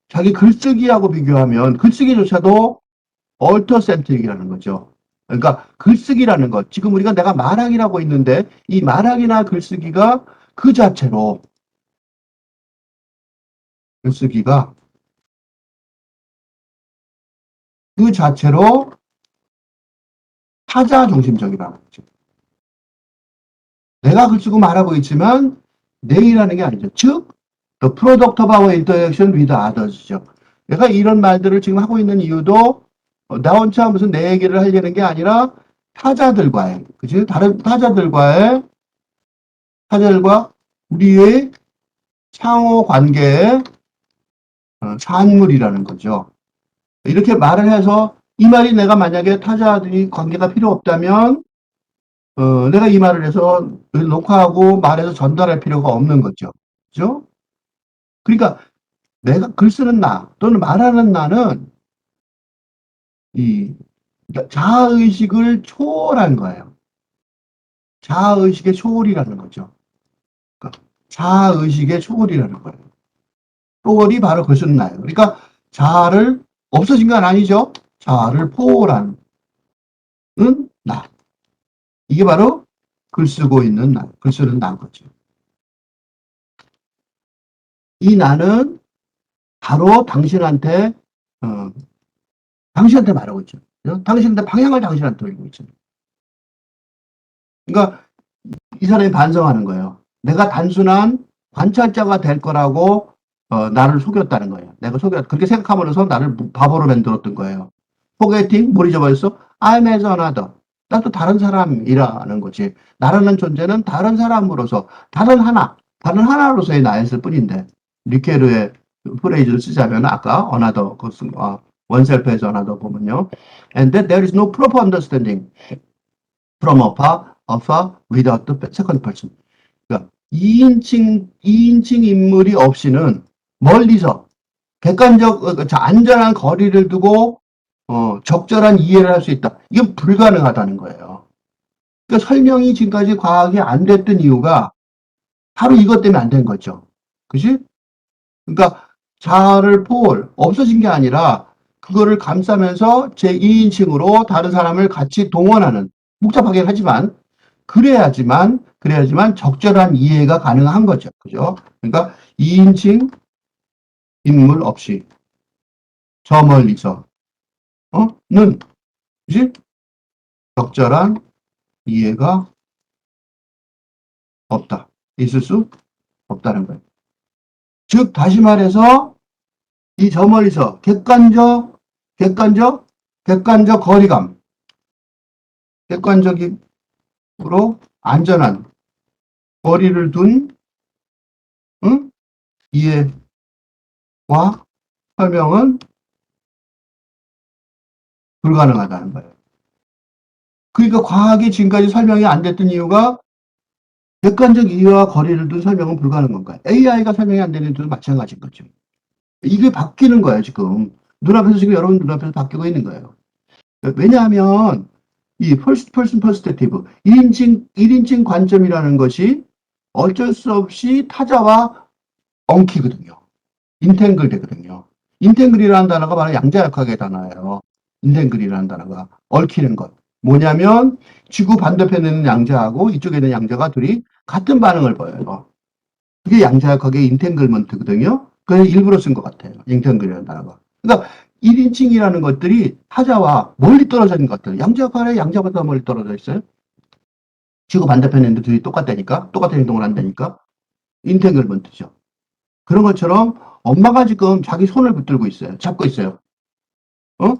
자기 글쓰기하고 비교하면 글쓰기조차도 얼터센트릭이라는 거죠. 그러니까 글쓰기라는 것, 지금 내가 말하기라고 있는데 이 말하기나 글쓰기가 그 자체로 글쓰기가 그 자체로 타자 중심적이라는 거죠. 내가 글쓰고 말하고 있지만 내이라는 게 아니죠. 즉, the product of our interaction with others죠. 내가 이런 말들을 지금 하고 있는 이유도 나 혼자 무슨 내 얘기를 하려는 게 아니라 타자들과의, 그치? 다른 타자들과 우리의 상호 관계의 산물이라는 거죠. 이렇게 말을 해서 이 말이 내가 만약에 타자들이 관계가 필요 없다면 내가 이 말을 해서 녹화하고 말해서 전달할 필요가 없는 거죠. 그죠? 그러니까 내가 글 쓰는 나 또는 말하는 나는 그러니까 자아의식을 초월한 거예요. 자아의식의 초월이라는 거죠. 그러니까 자아의식의 초월이라는 거예요. 초월이 바로 글 쓰는 나예요. 그러니까 자아를 없어진 건 아니죠. 자아를 포월한 나. 이게 바로 글 쓰고 있는 나, 글 쓰는 나인 거죠. 이 나는 바로 당신한테 말하고 있죠. 당신한테 방향을 당신한테 돌리고 있죠. 그러니까 이 사람이 반성하는 거예요. 내가 단순한 관찰자가 될 거라고 나를 속였다는 거예요. 그렇게 생각함으로써 나를 바보로 만들었던 거예요. 포게팅, 뭘 잊어버렸어? I'm as another. 나도 다른 사람이라는 거지. 나라는 존재는 다른 사람으로서, 다른 하나로서의 나였을 뿐인데, 리케르의 프레이즈를 쓰자면 아까 another, oneself as another 보면요. And that there is no proper understanding from afar without the second person. 그러니까 2인칭 인물이 없이는 멀리서 안전한 거리를 두고 적절한 이해를 할 수 있다. 이건 불가능하다는 거예요. 그러니까 설명이 지금까지 과학이 안 됐던 이유가 바로 이것 때문에 안 된 거죠. 그치? 그러니까 자아를 없어진 게 아니라 그거를 감싸면서 제2인칭으로 다른 사람을 같이 동원하는, 복잡하긴 하지만 그래야지만 적절한 이해가 가능한 거죠. 그죠? 그러니까 2인칭 인물 없이 저 멀리서 그치? 적절한 이해가 없다. 있을 수 없다는 거예요. 즉, 다시 말해서 이 저 멀리서 객관적 거리감, 객관적으로 안전한 거리를 둔 이해와 설명은 불가능하다는 거예요. 그러니까 과학이 지금까지 설명이 안 됐던 이유가 객관적 이해와 거리를 둔 설명은 불가능한 거예요. AI가 설명이 안 되는 것도 마찬가지인 거죠. 이게 바뀌는 거예요, 지금. 여러분 눈앞에서 바뀌고 있는 거예요. 왜냐하면 이 first person perspective, 1인칭 관점이라는 것이 어쩔 수 없이 타자와 엉키거든요. 인탱글 되거든요. 인텐글이라는 단어가 바로 양자역학의 단어예요. 인텐글이라는 단어가 얽히는 것. 뭐냐면 지구 반대편에 있는 양자하고 이쪽에 있는 양자가 둘이 같은 반응을 보여요. 그게 양자역학의 인텐글먼트거든요. 그래서 일부러 쓴 것 같아요. 인텐글이라는 단어가. 그러니까 1인칭이라는 것들이 타자와 멀리 떨어져 있는 것들. 양자역학에 양자보다 멀리 떨어져 있어요. 지구 반대편에 있는데 둘이 똑같다니까? 똑같은 행동을 한다니까? 인텐글먼트죠. 그런 것처럼 엄마가 지금 자기 손을 붙들고 있어요. 잡고 있어요. 어?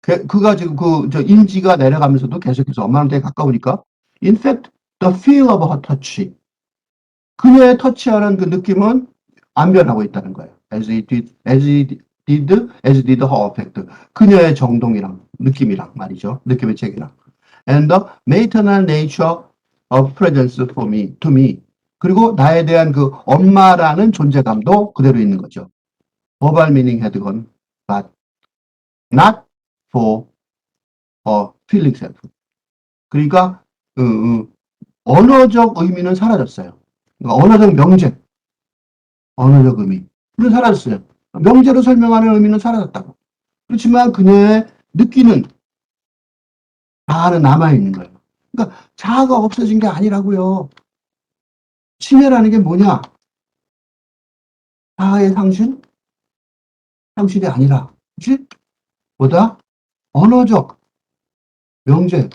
그가 지금 저 인지가 내려가면서도 계속해서 엄마한테 가까우니까. In fact, the feel of her touch. 그녀의 터치하는 그 느낌은 안 변하고 있다는 거예요. As did her affect. 그녀의 정동이랑 느낌이랑 말이죠. 느낌의 책이랑. And the maternal nature of presence for me, to me. 그리고 나에 대한 그 엄마라는 존재감도 그대로 있는 거죠. verbal meaning had gone, but not for her feeling self. 그러니까 언어적 의미는 사라졌어요. 그러니까 언어적 명제, 언어적 의미. 는 사라졌어요. 명제로 설명하는 의미는 사라졌다고. 그렇지만 그녀의 느끼는 자아는 남아있는 거예요. 그러니까 자아가 없어진 게 아니라고요. 치매라는 게 뭐냐? 자아의 상실? 상실이 아니라, 그치? 뭐다? 언어적, 명제,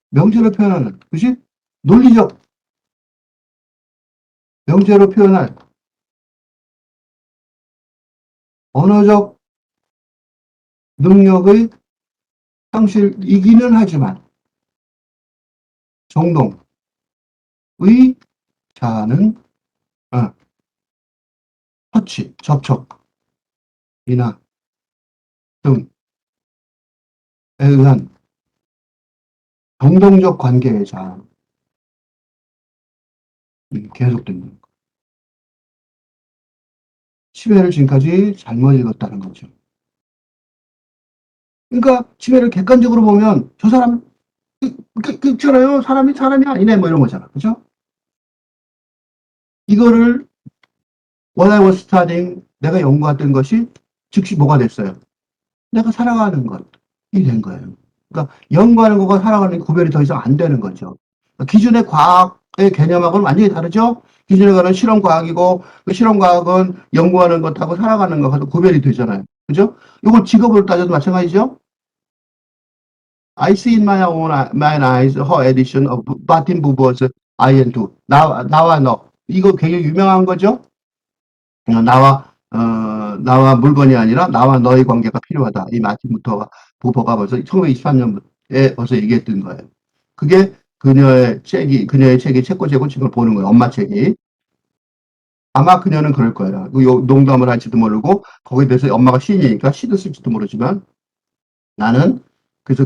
명제로 표현하는, 그치? 논리적, 명제로 표현할, 언어적 능력의 상실이기는 하지만, 정동의 자아는, 터치, 접촉이나 등에 의한 정동적 관계의 자아, 계속됩니다. 치매를 지금까지 잘못 읽었다는 거죠. 그러니까 치매를 객관적으로 보면 저 사람 있잖아요. 사람이 아니네 뭐 이런 거잖아. 그죠? 이거를 What I was studying, 내가 연구했던 것이 즉시 뭐가 됐어요? 내가 살아가는 것이 된 거예요. 그러니까 연구하는 것과 살아가는 게 구별이 더 이상 안 되는 거죠. 기존의 과학의 개념하고는 완전히 다르죠? 기존의 과학은 실험과학이고 그 실험과학은 연구하는 것하고 살아가는 것하고 구별이 되잖아요. 그죠? 이걸 직업으로 따져도 마찬가지죠? I see in my own eyes her edition of 바틴 부버스 I and do. 나와 너. 이거 굉장히 유명한 거죠? 나와 물건이 아니라 나와 너의 관계가 필요하다. 이 마틴 부버가 벌써 1923년에 벌써 얘기했던 거예요. 그게 그녀의 책이 책고 지금 보는 거예요. 엄마 책이. 아마 그녀는 그럴 거예요. 농담을 할지도 모르고 거기에 대해서 엄마가 시인이니까 시도 쓸지도 모르지만 나는 그래서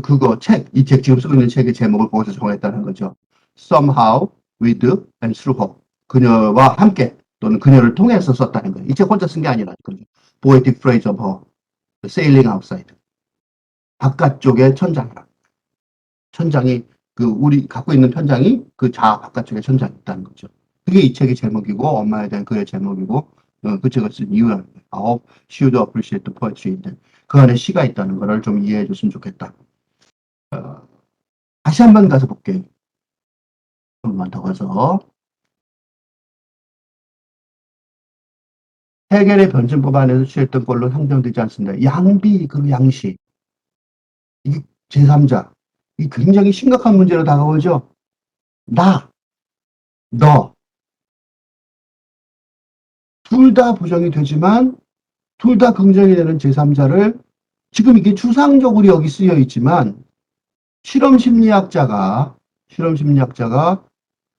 이 책 지금 쓰고 있는 책의 제목을 거기서 정했다는 거죠. Somehow, with and through her. 그녀와 함께 또는 그녀를 통해서 썼다는 거예요. 이 책 혼자 쓴 게 아니라 Poetic phrase of her sailing outside. 바깥쪽의 천장이라. 천장이 우리 갖고 있는 천장이 그 자아 바깥쪽에 천장이 있다는 거죠. 그게 이 책의 제목이고 엄마에 대한 그의 제목이고 그 책을 쓴 이유라는 거예요. I hope she would appreciate the poetry. 그 안에 시가 있다는 거를 좀 이해해 줬으면 좋겠다. 다시 한번 가서 볼게요. 조금만 더 가서. 해겔의 변증법 안에서 취했던 걸로 상정되지 않습니다. 양비, 그리고 양시. 이게 제3자. 이 굉장히 심각한 문제로 다가오죠. 나, 너. 둘 다 부정이 되지만 둘 다 긍정이 되는 제3자를 지금 이게 추상적으로 여기 쓰여 있지만 실험심리학자가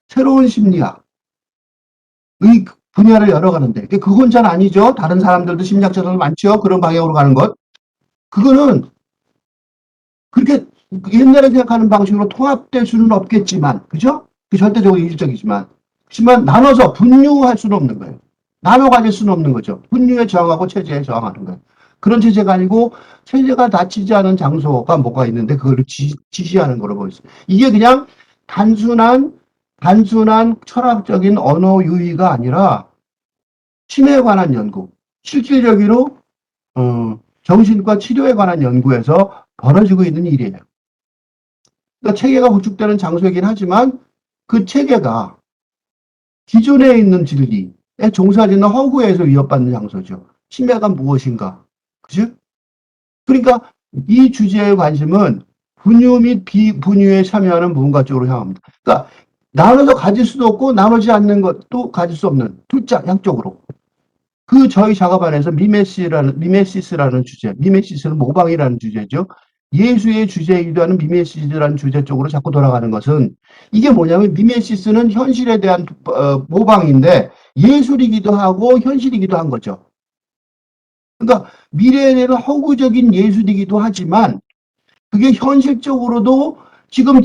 새로운 심리학의 분야를 열어가는데 그건 잘 아니죠. 다른 사람들도 심리학자들 많죠. 그런 방향으로 가는 것. 그거는 그렇게 옛날에 생각하는 방식으로 통합될 수는 없겠지만 그죠? 그 절대적으로 일적이지만 하지만 나눠서 분류할 수는 없는 거예요. 나눠 가질 수는 없는 거죠. 분류에 저항하고 체제에 저항하는 거예요. 그런 체제가 아니고 체제가 닫히지 않은 장소가 뭐가 있는데 그걸 지시하는 거로 보였어요. 이게 그냥 단순한 철학적인 언어 유희가 아니라 치매에 관한 연구, 실질적으로 정신과 치료에 관한 연구에서 벌어지고 있는 일이에요. 그러니까 체계가 구축되는 장소이긴 하지만 그 체계가 기존에 있는 진리에 종사하는 허구에서 위협받는 장소죠. 치매가 무엇인가? 그죠? 그러니까 이 주제의 관심은 분유 및 비분유에 참여하는 무언가 쪽으로 향합니다. 그러니까 나눠서 가질 수도 없고 나누지 않는 것도 가질 수 없는 둘자 양쪽으로. 그 저희 작업 안에서 미메시스라는 주제, 미메시스는 모방이라는 주제죠. 예수의 주제이기도 하는 미메시스라는 주제 쪽으로 자꾸 돌아가는 것은 이게 뭐냐면 미메시스는 현실에 대한 모방인데 예술이기도 하고 현실이기도 한 거죠. 그러니까 미래에 대한 허구적인 예술이기도 하지만 그게 현실적으로도 지금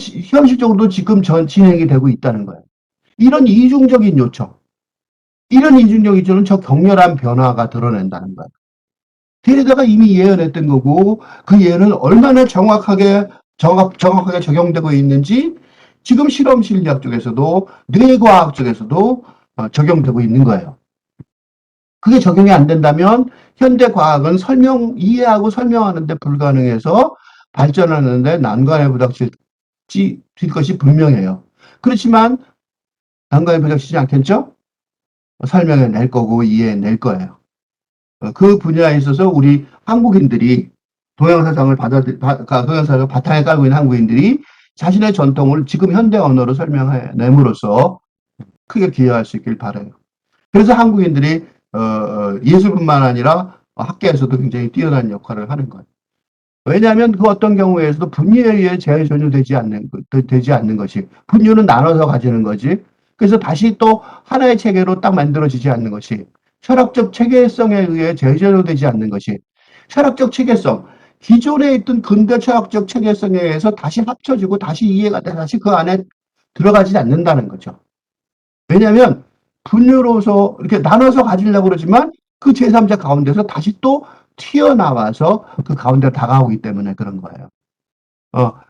진행이 되고 있다는 거예요. 이런 이중적인 요청, 이런 이중적인 요청은 저 격렬한 변화가 드러낸다는 거예요. 데리다가 이미 예언했던 거고 그 예언은 얼마나 정확하게 적용되고 있는지 지금 실험 심리학 쪽에서도 뇌과학 쪽에서도 적용되고 있는 거예요. 그게 적용이 안 된다면 현대 과학은 이해하고 설명하는데 불가능해서 발전하는데 난관에 부닥칠 것이 분명해요. 그렇지만 난관에 부닥치지 않겠죠? 설명해 낼 거고 이해해 낼 거예요. 그 분야에 있어서 우리 한국인들이 동양사상을 바탕에 깔고 있는 한국인들이 자신의 전통을 지금 현대 언어로 설명해 내므로써 크게 기여할 수 있길 바라요. 그래서 한국인들이 예술뿐만 아니라 학계에서도 굉장히 뛰어난 역할을 하는 거예요. 왜냐하면 그 어떤 경우에서도 분유에 의해 전혀 되지 않는 것이 분유는 나눠서 가지는 거지. 그래서 다시 또 하나의 체계로 딱 만들어지지 않는 것이 철학적 체계성에 의해 재조되지 않는 것이 철학적 체계성, 기존에 있던 근대 철학적 체계성에 의해서 다시 합쳐지고 다시 이해가 돼 다시 그 안에 들어가지 않는다는 거죠. 왜냐하면 분유로서 이렇게 나눠서 가지려고 그러지만 그 제3자 가운데서 다시 또 튀어나와서 그 가운데로 다가오기 때문에 그런 거예요.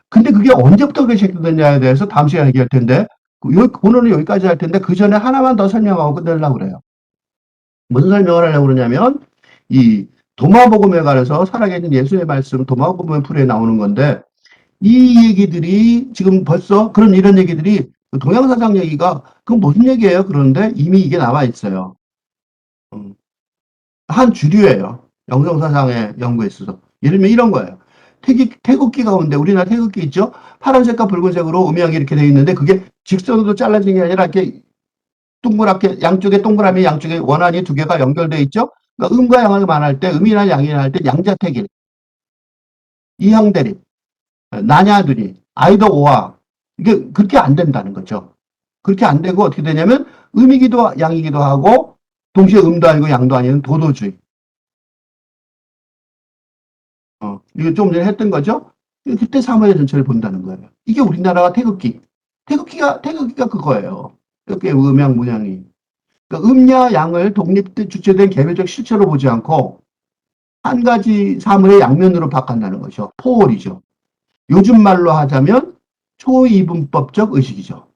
근데 그게 언제부터 그렇게 시작됐냐에 대해서 다음 시간에 얘기할 텐데 오늘은 여기까지 할 텐데 그 전에 하나만 더 설명하고 끝내려고 그래요. 무슨 설명을 하려고 그러냐면 이 도마복음에 관해서 살아계신 예수의 말씀 도마복음의 풀에 나오는 건데 이 얘기들이 지금 벌써 이런 얘기들이 동양사상 얘기가 그건 무슨 얘기예요? 그런데 이미 이게 나와 있어요. 한 주류예요. 영성사상의 연구에 있어서. 예를 들면 이런 거예요. 태극기 가운데 우리나라 태극기 있죠? 파란색과 붉은색으로 음양이 이렇게 되어 있는데 그게 직선으로 잘라진 게 아니라 이렇게 동그랗게 양쪽에 동그라미 양쪽에 원안이 두 개가 연결되어 있죠? 그러니까 음과 양을 말할 때 음이나 양이나 할 때 양자택일, 이형대립, 나냐들이, 아이더 오아 이게 그렇게 안 된다는 거죠. 그렇게 안 되고 어떻게 되냐면 음이기도 양이기도 하고 동시에 음도 아니고 양도 아닌 도도주의. 이거 좀 전에 했던 거죠. 그때 사무엘 전체를 본다는 거예요. 이게 우리나라가 태극기가 그거예요. 태극기의 음양 문양이. 그러니까 음냐 양을 독립된 주체된 개별적 실체로 보지 않고 한 가지 사물의 양면으로 바꾼다는 것이죠. 포월이죠. 요즘 말로 하자면 초이분법적 의식이죠.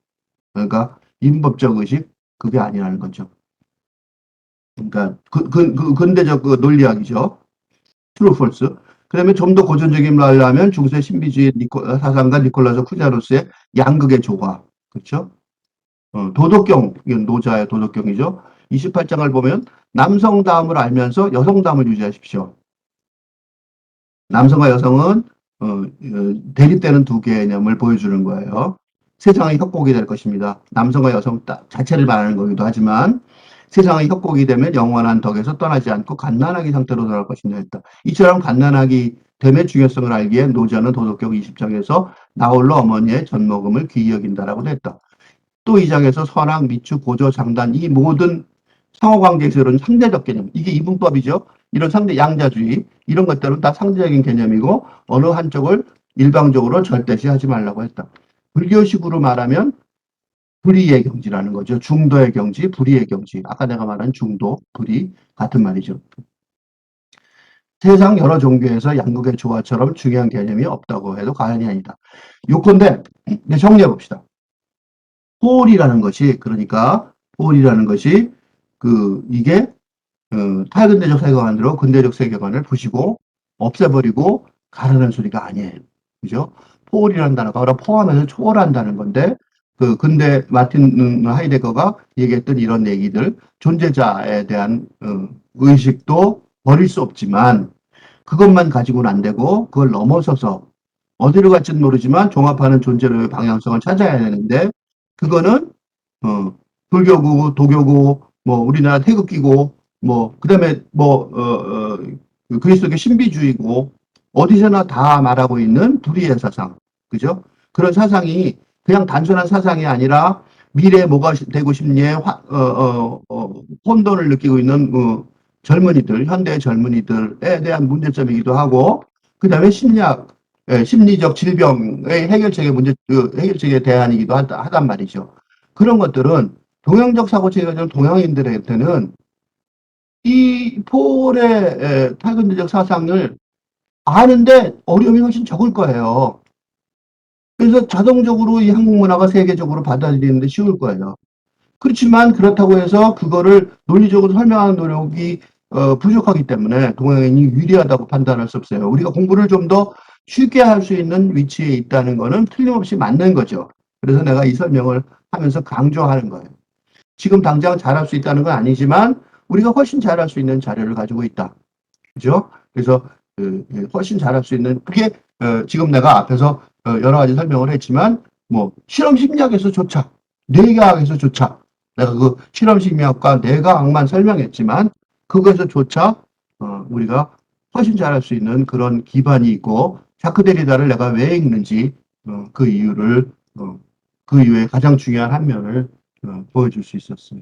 그러니까 이분법적 의식 그게 아니라는 거죠. 그러니까 근대적 논리학이죠. 트루 폴스. 그다음에 좀 더 고전적인 말로 하면 중세 신비주의 사상가 니콜라스 쿠자로스의 양극의 조화. 그렇죠? 도덕경, 이건 노자의 도덕경이죠. 28장을 보면 남성다움을 알면서 여성다움을 유지하십시오. 남성과 여성은 대립되는 두 개념을 보여주는 거예요. 세상의 협곡이 될 것입니다. 남성과 여성 자체를 말하는 거기도 하지만 세상의 협곡이 되면 영원한 덕에서 떠나지 않고 갓난아기 상태로 돌아갈 것입니다. 했다. 이처럼 갓난아기 됨의 중요성을 알기에 노자는 도덕경 20장에서 나홀로 어머니의 젖먹음을 귀히 여긴다라고 했다. 또 이 장에서 선악, 미축, 고조, 장단 이 모든 상호관계에서 이런 상대적 개념 이게 이분법이죠. 이런 상대 양자주의 이런 것들은 다 상대적인 개념이고 어느 한쪽을 일방적으로 절대시하지 말라고 했다. 불교식으로 말하면 불의의 경지라는 거죠. 중도의 경지, 불의의 경지. 아까 내가 말한 중도, 불의 같은 말이죠. 세상 여러 종교에서 양극의 조화처럼 중요한 개념이 없다고 해도 과언이 아니다. 요건데 정리해 봅시다. 폴이라는 것이 이게 탈근대적 세계관으로 근대적 세계관을 부시고 없애버리고 가라는 소리가 아니에요. 그죠? 포홀이라는 단어가 바로 포함해서 초월한다는 건데, 근대 마틴 하이데거가 얘기했던 이런 얘기들, 존재자에 대한 의식도 버릴 수 없지만 그것만 가지고는 안 되고 그걸 넘어서서 어디로 갈지는 모르지만 종합하는 존재로의 방향성을 찾아야 되는데, 그거는 불교고 도교고 뭐 우리나라 태극기고 뭐 그다음에 그리스도교 신비주의고 어디서나 다 말하고 있는 불의의 사상, 그죠? 그런 사상이 그냥 단순한 사상이 아니라 미래에 뭐가 되고 싶니 혼돈을 느끼고 있는 젊은이들, 현대 젊은이들에 대한 문제점이기도 하고, 그 다음에 심리적 질병의 해결책의 대안이기도 하단 말이죠. 그런 것들은 동양적 사고체계가 좀 동양인들한테는 이 폴의 탈근대적 사상을 아는데 어려움이 훨씬 적을 거예요. 그래서 자동적으로 이 한국 문화가 세계적으로 받아들이는데 쉬울 거예요. 그렇지만 그렇다고 해서 그거를 논리적으로 설명하는 노력이 부족하기 때문에 동양인이 유리하다고 판단할 수 없어요. 우리가 공부를 좀 더 쉽게 할 수 있는 위치에 있다는 거는 틀림없이 맞는 거죠. 그래서 내가 이 설명을 하면서 강조하는 거예요. 지금 당장 잘할 수 있다는 건 아니지만 우리가 훨씬 잘할 수 있는 자료를 가지고 있다. 그죠? 그래서 훨씬 잘할 수 있는 그게 지금 내가 앞에서 여러 가지 설명을 했지만 뭐 실험 심리학에서조차 뇌과학에서조차 내가 그 실험 심리학과 뇌과학만 설명했지만 그것에서조차 우리가 훨씬 잘할 수 있는 그런 기반이 있고, 자크 데리다를 내가 왜 읽는지 그 이유를 그 이유의 가장 중요한 한 면을 보여줄 수 있었어요.